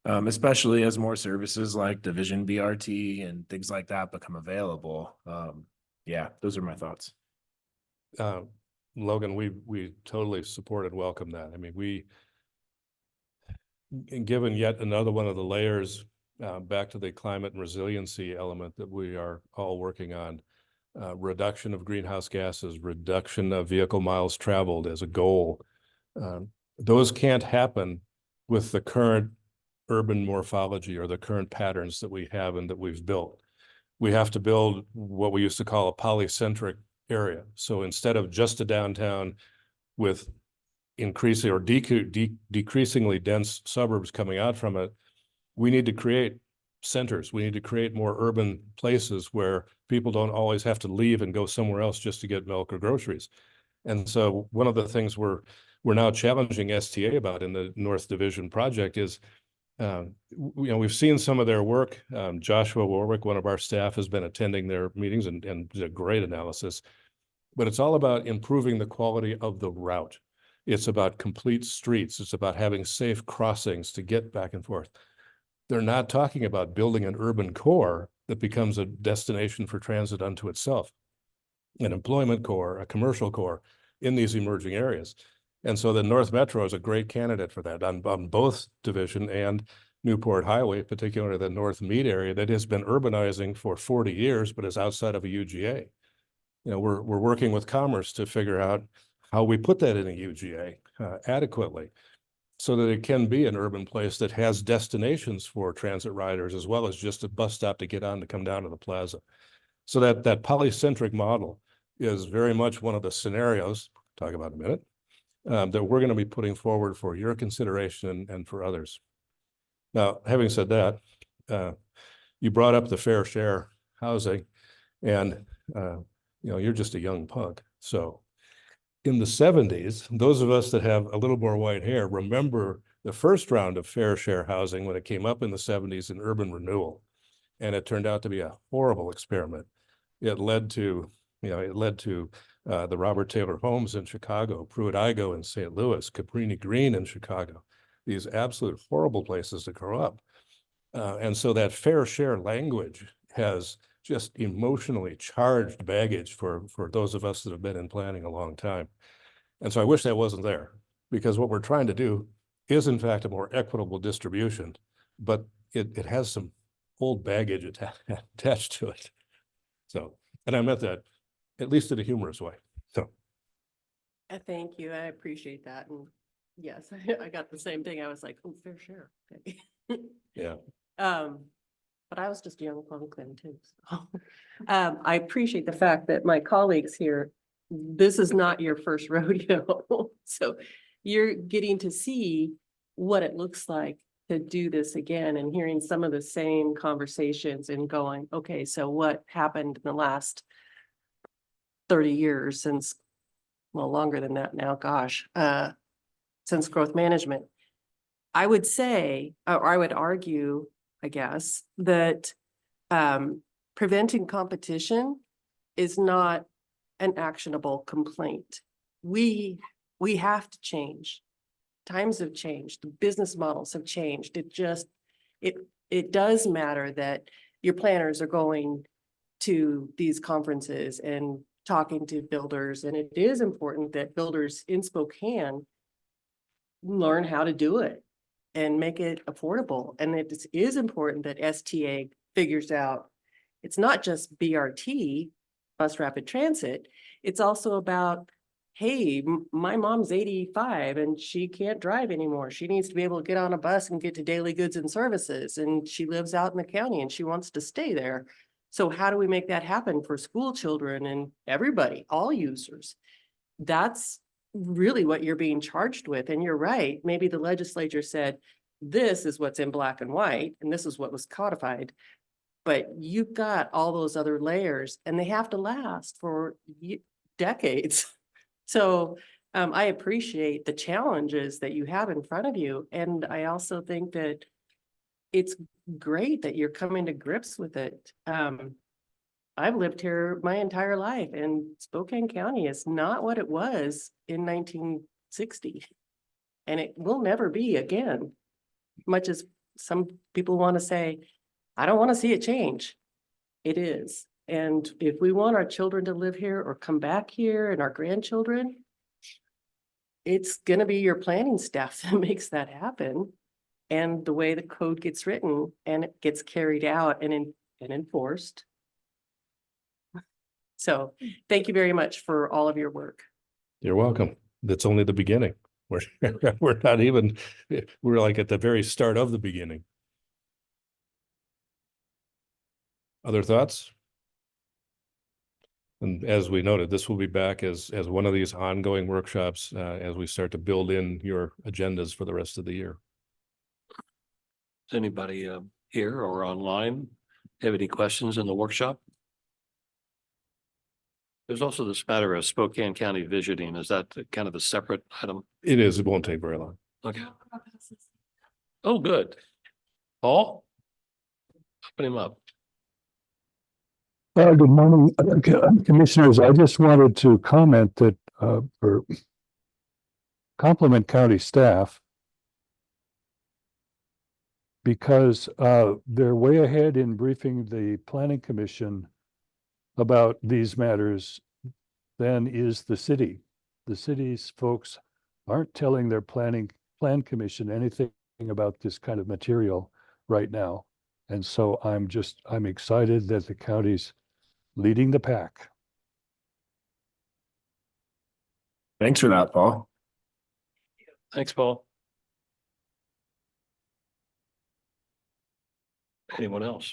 especially as more services like Division BRT and things like that become available. Yeah, those are my thoughts. Logan, we totally support and welcome that. I mean, given yet another one of the layers back to the climate and resiliency element that we are all working on, reduction of greenhouse gases, reduction of vehicle miles traveled as a goal. Those can't happen with the current urban morphology or the current patterns that we have and that we've built. We have to build what we used to call a polycentric area. So instead of just a downtown with increasing or decreasingly dense suburbs coming out from it, we need to create centers. We need to create more urban places where people don't always have to leave and go somewhere else just to get milk or groceries. And so one of the things we're now challenging STA about in the North Division project is, you know, we've seen some of their work. Joshua Warwick, one of our staff, has been attending their meetings and did a great analysis. But it's all about improving the quality of the route. It's about complete streets. It's about having safe crossings to get back and forth. They're not talking about building an urban core that becomes a destination for transit unto itself, an employment core, a commercial core in these emerging areas. And so the North Metro is a great candidate for that on both Division and Newport Highway, particularly the North Mead area that has been urbanizing for 40 years, but is outside of a UGA. You know, we're working with Commerce to figure out how we put that in a UGA adequately so that it can be an urban place that has destinations for transit riders as well as just a bus stop to get on to come down to the plaza. So that polycentric model is very much one of the scenarios, talk about in a minute, that we're going to be putting forward for your consideration and for others. Now, having said that, you brought up the fair share housing, and you know, you're just a young punk. So in the 70s, those of us that have a little more white hair remember the first round of fair share housing when it came up in the 70s in urban renewal. And it turned out to be a horrible experiment. It led to, the Robert Taylor Homes in Chicago, Pruitt-Igoe in St. Louis, Cabrini Green in Chicago, these absolute horrible places to grow up. And so that fair share language has just emotionally charged baggage for those of us that have been in planning a long time. And so I wish that wasn't there, because what we're trying to do is in fact a more equitable distribution, but it has some old baggage attached to it. So, and I meant that at least in a humorous way. So. Thank you. I appreciate that. And yes, I got the same thing. I was like, oh, fair share. Okay. Yeah. But I was just young punk then too. So. I appreciate the fact that my colleagues here, this is not your first rodeo. So you're getting to see what it looks like to do this again and hearing some of the same conversations and going, okay, so what happened in the last 30 years since, well, longer than that now, gosh, since growth management. I would say, or I would argue, I guess, that preventing competition is not an actionable complaint. We have to change. Times have changed. The business models have changed. It does matter that your planners are going to these conferences and talking to builders. And it is important that builders in Spokane learn how to do it and make it affordable. And it is important that STA figures out, it's not just BRT, bus rapid transit. It's also about, hey, my mom's 85 and she can't drive anymore. She needs to be able to get on a bus and get to daily goods and services. And she lives out in the county and she wants to stay there. So how do we make that happen for school children and everybody, all users? That's really what you're being charged with. And you're right. Maybe the legislature said, this is what's in black and white, and this is what was codified. But you've got all those other layers and they have to last for decades. So I appreciate the challenges that you have in front of you. And I also think that it's great that you're coming to grips with it. I've lived here my entire life, and Spokane County is not what it was in 1960. And it will never be again, much as some people want to say, I don't want to see it change. It is. And if we want our children to live here or come back here and our grandchildren, it's going to be your planning staff that makes that happen. And the way the code gets written and it gets carried out and enforced. So thank you very much for all of your work. You're welcome. That's only the beginning. We're not even, we're like at the very start of the beginning. Other thoughts? And as we noted, this will be back as one of these ongoing workshops as we start to build in your agendas for the rest of the year. Does anybody here or online have any questions in the workshop? There's also this matter of Spokane County visioning. Is that kind of a separate item? It is. It won't take very long. Okay. Oh, good. Paul? Open him up. Good morning, commissioners. I just wanted to comment that, or compliment county staff, because they're way ahead in briefing the planning commission about these matters than is the city. The city's folks aren't telling their plan commission anything about this kind of material right now. And so I'm excited that the county's leading the pack. Thanks for that, Paul. Thanks, Paul. Anyone else?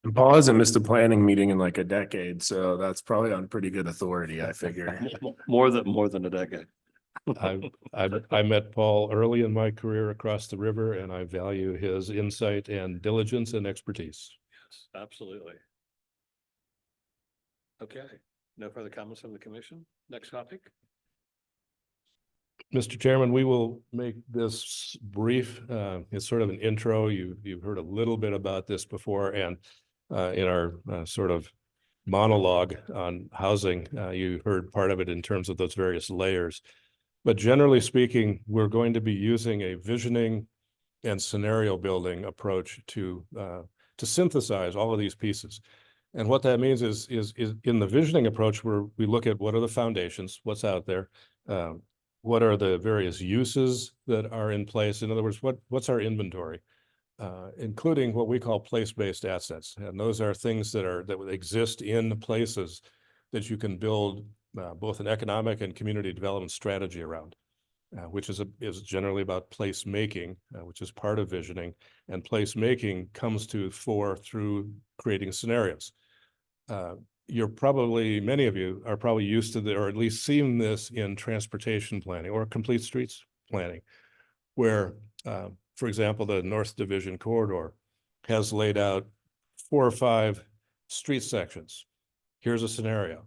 And Paul hasn't missed a planning meeting in like a decade, so that's probably on pretty good authority, I figure. More than a decade. I met Paul early in my career across the river, and I value his insight and diligence and expertise. Yes, absolutely. Okay, no further comments from the commission. Next topic. Mr. Chairman, we will make this brief. It's sort of an intro. You've heard a little bit about this before, and in our sort of monologue on housing, you heard part of it in terms of those various layers. But generally speaking, we're going to be using a visioning and scenario building approach to synthesize all of these pieces. And what that means is in the visioning approach, where we look at what are the foundations, what's out there, what are the various uses that are in place. In other words, what's our inventory, including what we call place-based assets. And those are things that exist in places that you can build both an economic and community development strategy around, which is generally about place making, which is part of visioning. And place making comes to fore through creating scenarios. Many of you are probably used to or at least seen this in transportation planning or complete streets planning, where, for example, the North Division corridor has laid out 4 or 5 street sections. Here's a scenario: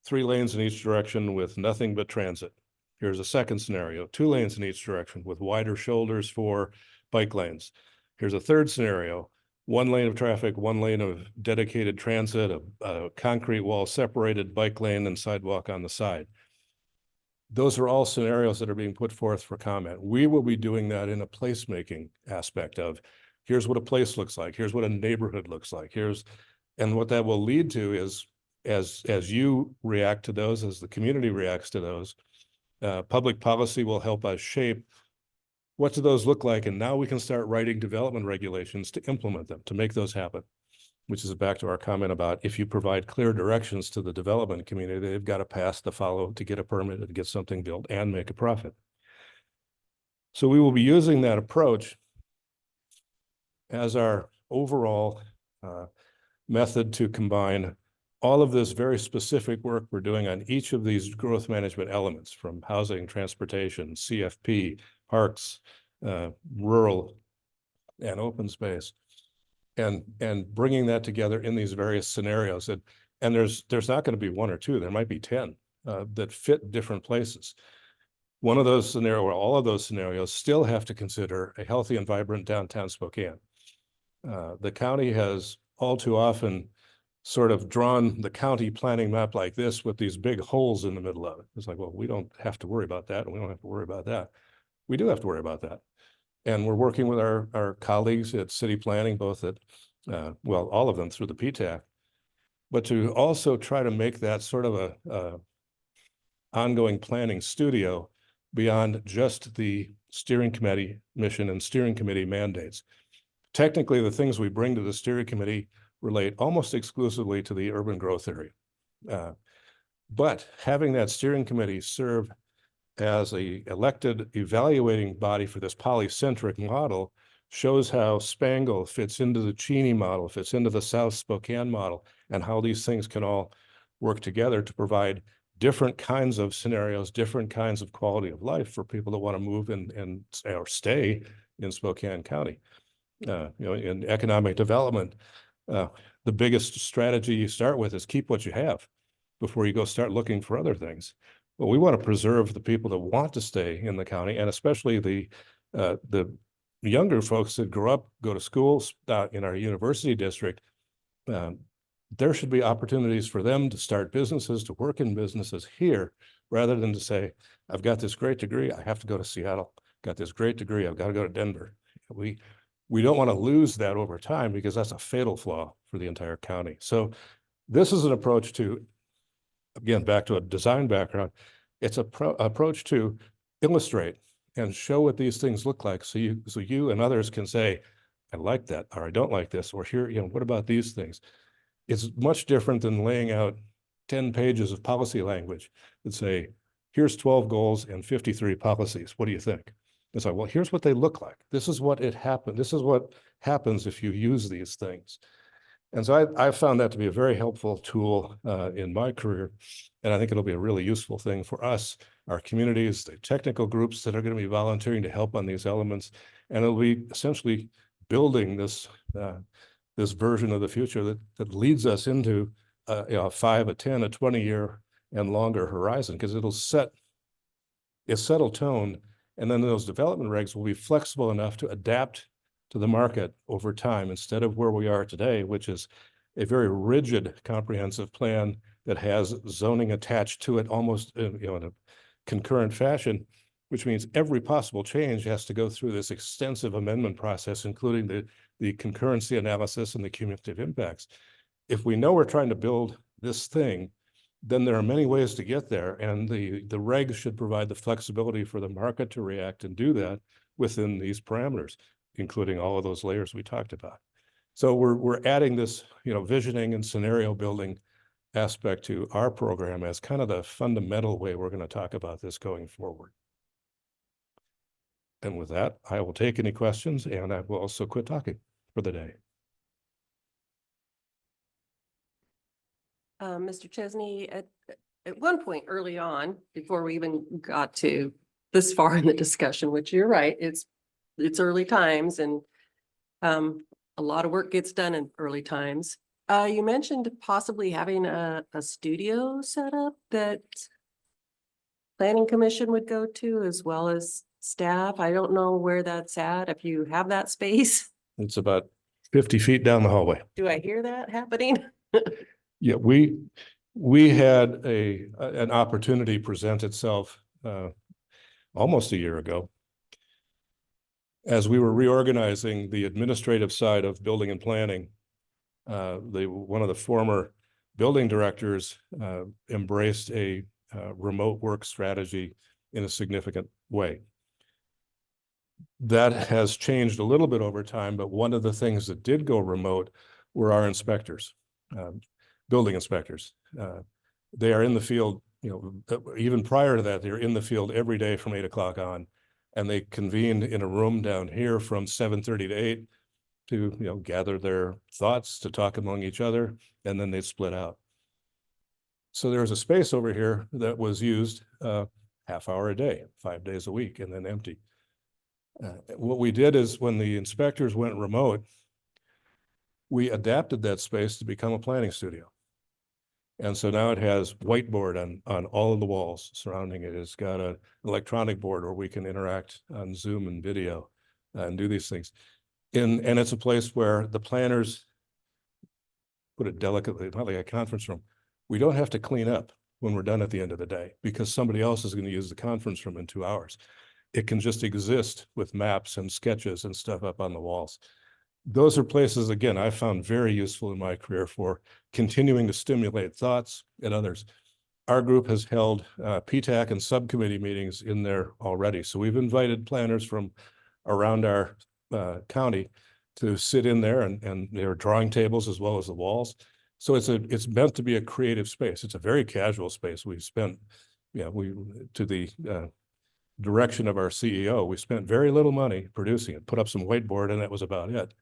3 lanes in each direction with nothing but transit. Here's a second scenario: 2 lanes in each direction with wider shoulders for bike lanes. Here's a third scenario: 1 lane of traffic, 1 lane of dedicated transit, a concrete wall separated bike lane and sidewalk on the side. Those are all scenarios that are being put forth for comment. We will be doing that in a placemaking aspect of, here's what a place looks like, here's what a neighborhood looks like, and what that will lead to is, as you react to those, as the community reacts to those, public policy will help us shape what do those look like, and now we can start writing development regulations to implement them, to make those happen, which is back to our comment about if you provide clear directions to the development community, they've got a path to follow to get a permit and get something built and make a profit. So we will be using that approach as our overall method to combine all of this very specific work we're doing on each of these growth management elements, from housing, transportation, CFP, parks, rural, and open space, and bringing that together in these various scenarios. And there's not going to be 1 or 2, there might be 10 that fit different places. One of those scenarios, or all of those scenarios, still have to consider a healthy and vibrant downtown Spokane. The county has all too often sort of drawn the county planning map like this with these big holes in the middle of it. It's like, well, we don't have to worry about that, and we don't have to worry about that. We do have to worry about that. And we're working with our colleagues at city planning, both at, well, all of them through the PTAC, but to also try to make that sort of a ongoing planning studio beyond just the steering committee mission and steering committee mandates. Technically, the things we bring to the steering committee relate almost exclusively to the urban growth area. But having that steering committee serve as an elected evaluating body for this polycentric model shows how Spangle fits into the Cheney model, fits into the South Spokane model, and how these things can all work together to provide different kinds of scenarios, different kinds of quality of life for people that want to move and or stay in Spokane County. In economic development, the biggest strategy you start with is keep what you have before you go start looking for other things. Well, we want to preserve the people that want to stay in the county, and especially the younger folks that grow up, go to schools in our university district. There should be opportunities for them to start businesses, to work in businesses here, rather than to say, I've got this great degree, I have to go to Seattle. Got this great degree, I've got to go to Denver. We don't want to lose that over time, because that's a fatal flaw for the entire county. So this is an approach to, again, back to a design background, it's an approach to illustrate and show what these things look like, so you and others can say, I like that, or I don't like this, or here, what about these things? It's much different than laying out 10 pages of policy language that say, here's 12 goals and 53 policies. What do you think? It's like, well, here's what they look like. This is what This is what happens if you use these things. And so I found that to be a very helpful tool in my career. And I think it'll be a really useful thing for us, our communities, the technical groups that are going to be volunteering to help on these elements. And it'll be essentially building this this version of the future that leads us into a 5, a 10, a 20-year and longer horizon, because it'll set It's settled tone. And then those development regs will be flexible enough to adapt to the market over time instead of where we are today, which is a very rigid comprehensive plan that has zoning attached to it almost in a concurrent fashion, which means every possible change has to go through this extensive amendment process, including the concurrency analysis and the cumulative impacts. If we know we're trying to build this thing, then there are many ways to get there, and the regs should provide the flexibility for the market to react and do that within these parameters, including all of those layers we talked about. So we're adding this, visioning and scenario building aspect to our program as kind of the fundamental way we're going to talk about this going forward. And with that, I will take any questions, and I will also quit talking for the day. Mr. Chesney, at one point early on, before we even got to this far in the discussion, which you're right, it's early times, and a lot of work gets done in early times. You mentioned possibly having a studio set up that Planning Commission would go to, as well as staff. I don't know where that's at, if you have that space. It's about 50 feet down the hallway. Do I hear that happening? Yeah, we had an opportunity present itself almost a year ago as we were reorganizing the administrative side of building and planning. One of the former building directors embraced a remote work strategy in a significant way. That has changed a little bit over time, but one of the things that did go remote were our inspectors, building inspectors. They are in the field, even prior to that, they're in the field every day from 8 o'clock on, and they convened in a room down here from 7:30 to 8 to, gather their thoughts, to talk among each other, and then they'd split out. So there was a space over here that was used half hour a day, 5 days a week, and then empty. What we did is when the inspectors went remote, we adapted that space to become a planning studio. And so now it has whiteboard on all of the walls surrounding it. It's got an electronic board where we can interact on Zoom and video and do these things. And it's a place where the planners, put it delicately, not like a conference room, we don't have to clean up when we're done at the end of the day because somebody else is going to use the conference room in 2 hours. It can just exist with maps and sketches and stuff up on the walls. Those are places, again, I found very useful in my career for continuing to stimulate thoughts and others. Our group has held PTAC and subcommittee meetings in there already. So we've invited planners from around our county to sit in there, and there are drawing tables as well as the walls. So it's meant to be a creative space. It's a very casual space. We've spent, to the direction of our CEO, we spent very little money producing it, put up some whiteboard, and that was about it.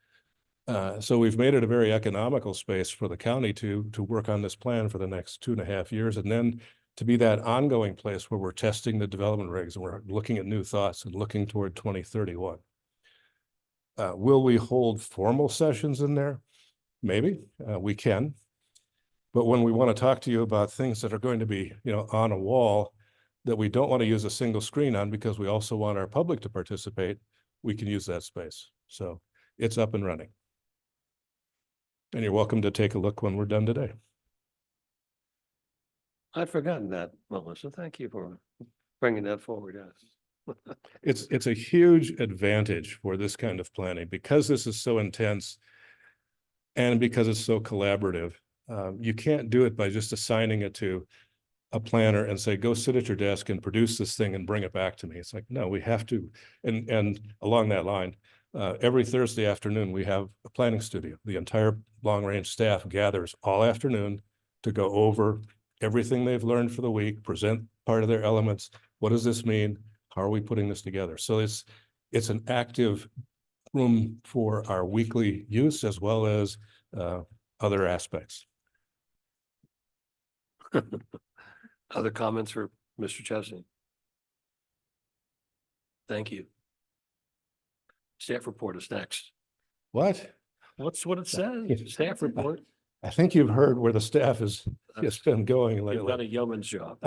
So we've made it a very economical space for the county to work on this plan for the next 2.5 years, and then to be that ongoing place where we're testing the development regs and we're looking at new thoughts and looking toward 2031. Will we hold formal sessions in there? Maybe we can. But when we want to talk to you about things that are going to be, on a wall that we don't want to use a single screen on because we also want our public to participate, we can use that space. So it's up and running. And you're welcome to take a look when we're done today. I'd forgotten that, Melissa. Thank you for bringing that forward. Yes. It's a huge advantage for this kind of planning because this is so intense and because it's so collaborative. You can't do it by just assigning it to a planner and say, go sit at your desk and produce this thing and bring it back to me. It's like, no, we have to. And along that line, every Thursday afternoon, we have a planning studio. The entire long-range staff gathers all afternoon to go over everything they've learned for the week, present part of their elements. What does this mean? How are we putting this together? So it's an active room for our weekly use as well as other aspects. Other comments for Mr. Chesney? Thank you. Staff report is next. What? What's what it says? Staff report. I think you've heard where the staff has been going You've lately. got a yeoman's job.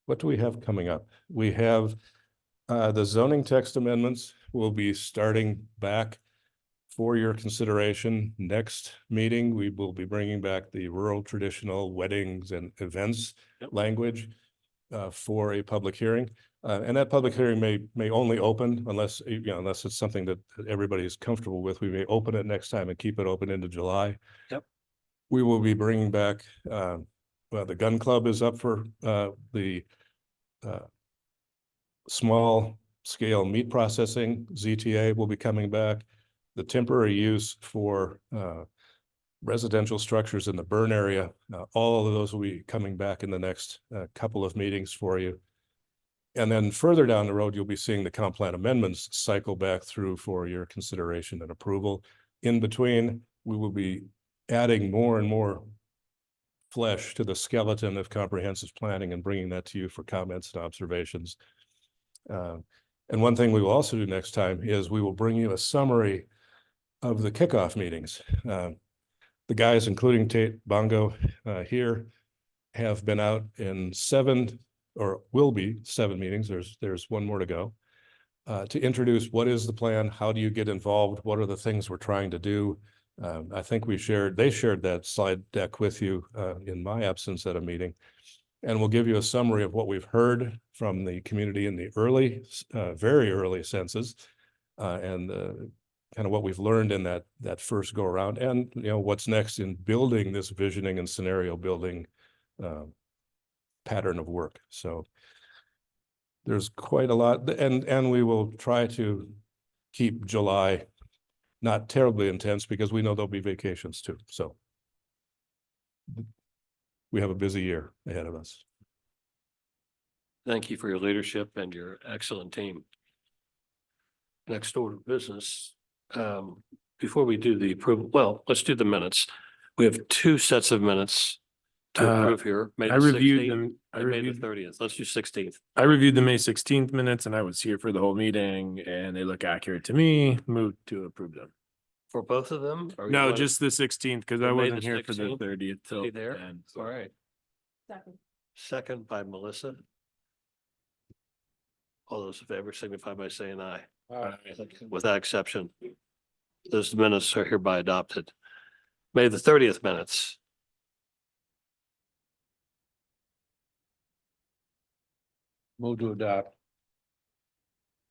what do we have coming up? We have the zoning text amendments will be starting back for your consideration. Next meeting, we will be bringing back the rural traditional weddings and events language for a public hearing. And that public hearing may only open unless, unless it's something that everybody is comfortable with. We may open it next time and keep it open into July. Yep. We will be bringing back, the gun club is up for the small scale meat processing. ZTA will be coming back. The temporary use for residential structures in the burn area, all of those will be coming back in the next couple of meetings for you. And then further down the road, you'll be seeing the comp plan amendments cycle back through for your consideration and approval. In between, we will be adding more and more flesh to the skeleton of comprehensive planning and bringing that to you for comments and observations. And one thing we will also do next time is we will bring you a summary of the kickoff meetings. The guys, including Tate Bongo here, have been out in 7 or will be 7 meetings. There's one more to go to introduce what is the plan, how do you get involved, what are the things we're trying to do. I think they shared that slide deck with you in my absence at a meeting, and we'll give you a summary of what we've heard from the community in the early, very early census, and kind of what we've learned in that first go around, and what's next in building this visioning and scenario building pattern of work. So there's quite a lot, and we will try to keep July not terribly intense because we know there'll be vacations too. So we have a busy year ahead of us. Thank you for your leadership and your excellent team. Next order of business. Before we do the approval, well, let's do the minutes. We have 2 sets of minutes to approve here. May I the reviewed 16th them. and May the 30th. Let's do 16th. I reviewed the May 16th minutes and I was here for the whole meeting and they look accurate to me. Moved to approve them. For both of them? Or you No, want- just the 16th because for I May wasn't here for the 16th? 30th till Be there? then. All right. Second by Melissa. All those in favor signify by saying aye. With that exception, those minutes are hereby adopted. May the 30th minutes. Move to adopt.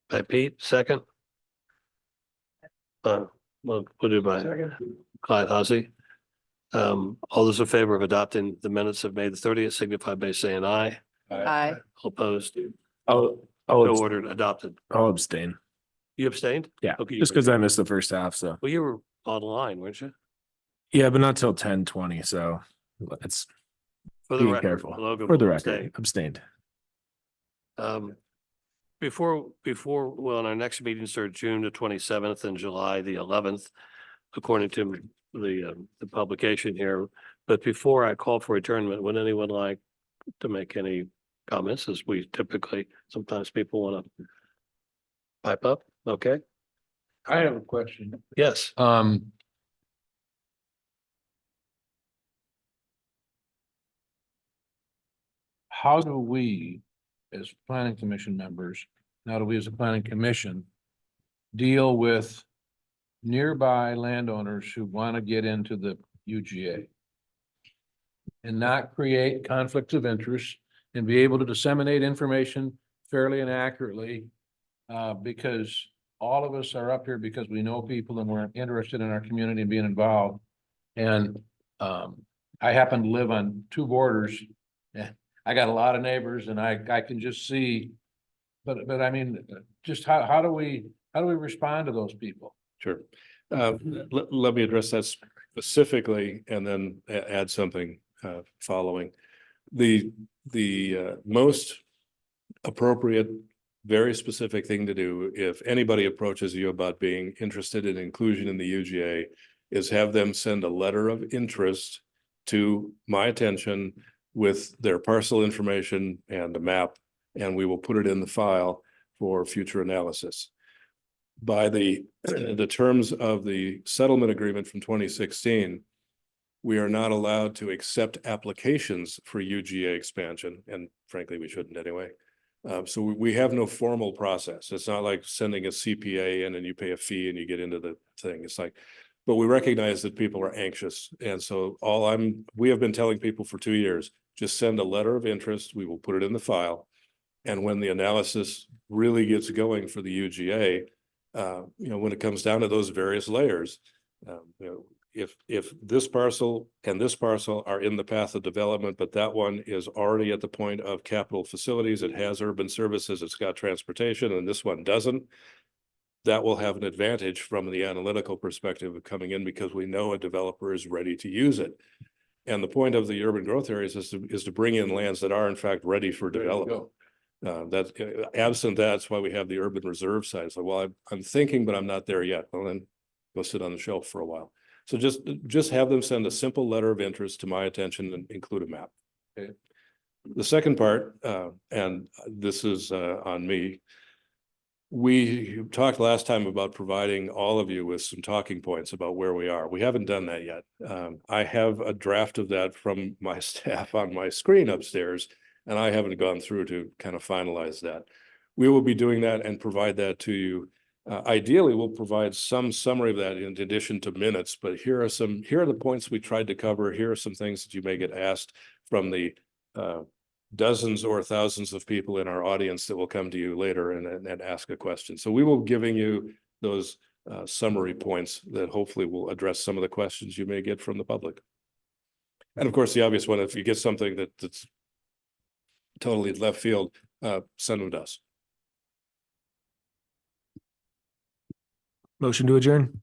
By Pete, second. We'll do by Clyde Hosey. All those in favor of adopting the minutes of May the 30th signify by saying aye. Aye. All opposed. I'll So ordered, adopted. abstain. You abstained? Yeah, Okay, you just because I missed the first half. So Well, you were online, weren't you? yeah, but not till 10:20. So let's For the be record, careful. Logan For the will record, abstain. abstained. Before, well, our next meetings are June the 27th and July the 11th, according to the publication here. But before I call for adjournment, would anyone like to make any comments, as we typically, sometimes people want to pipe up? Okay, I have a question. yes. How do we, as planning commission members, how do we as a planning commission deal with nearby landowners who want to get into the UGA and not create conflicts of interest and be able to disseminate information fairly and accurately? Because all of us are up here because we know people and we're interested in our community and being involved. And I happen to live on 2 borders. Yeah, I got a lot of neighbors and I can just see, but I mean, just how do we respond to those people? Sure. Let me address that specifically and then add something following. The most appropriate, very specific thing to do if anybody approaches you about being interested in inclusion in the UGA is have them send a letter of interest to my attention with their parcel information and a map, and we will put it in the file for future analysis. By the terms of the settlement agreement from 2016, we are not allowed to accept applications for UGA expansion, and frankly, we shouldn't anyway. So we have no formal process. It's not like sending a CPA in and you pay a fee and you get into the thing. It's like, but we recognize that people are anxious. And so we have been telling people for 2 years, just send a letter of interest. We will put it in the file. And when the analysis really gets going for the UGA, when it comes down to those various layers, if this parcel and this parcel are in the path of development, but that one is already at the point of capital facilities, it has urban services, it's got transportation, and this one doesn't, that will have an advantage from the analytical perspective of coming in because we know a developer is ready to use it. And the point of the urban growth areas is to bring in lands that are in fact ready for development. That's absent that's why we have the urban reserve side. So, well, I'm thinking, but I'm not there yet. Well, then go sit on the shelf for a while. So just have them send a simple letter of interest to my attention and include a map. Okay. The second part, and this is on me. We talked last time about providing all of you with some talking points about where we are. We haven't done that yet. I have a draft of that from my staff on my screen upstairs, and I haven't gone through to kind of finalize that. We will be doing that and provide that to you. Ideally, we'll provide some summary of that in addition to minutes, but here are the points we tried to cover. Here are some things that you may get asked from the dozens or thousands of people in our audience that will come to you later and ask a question. So we will be giving you those summary points that hopefully will address some of the questions you may get from the public. And of course, the obvious one, if you get something that's totally left field, send them to us. Motion to adjourn.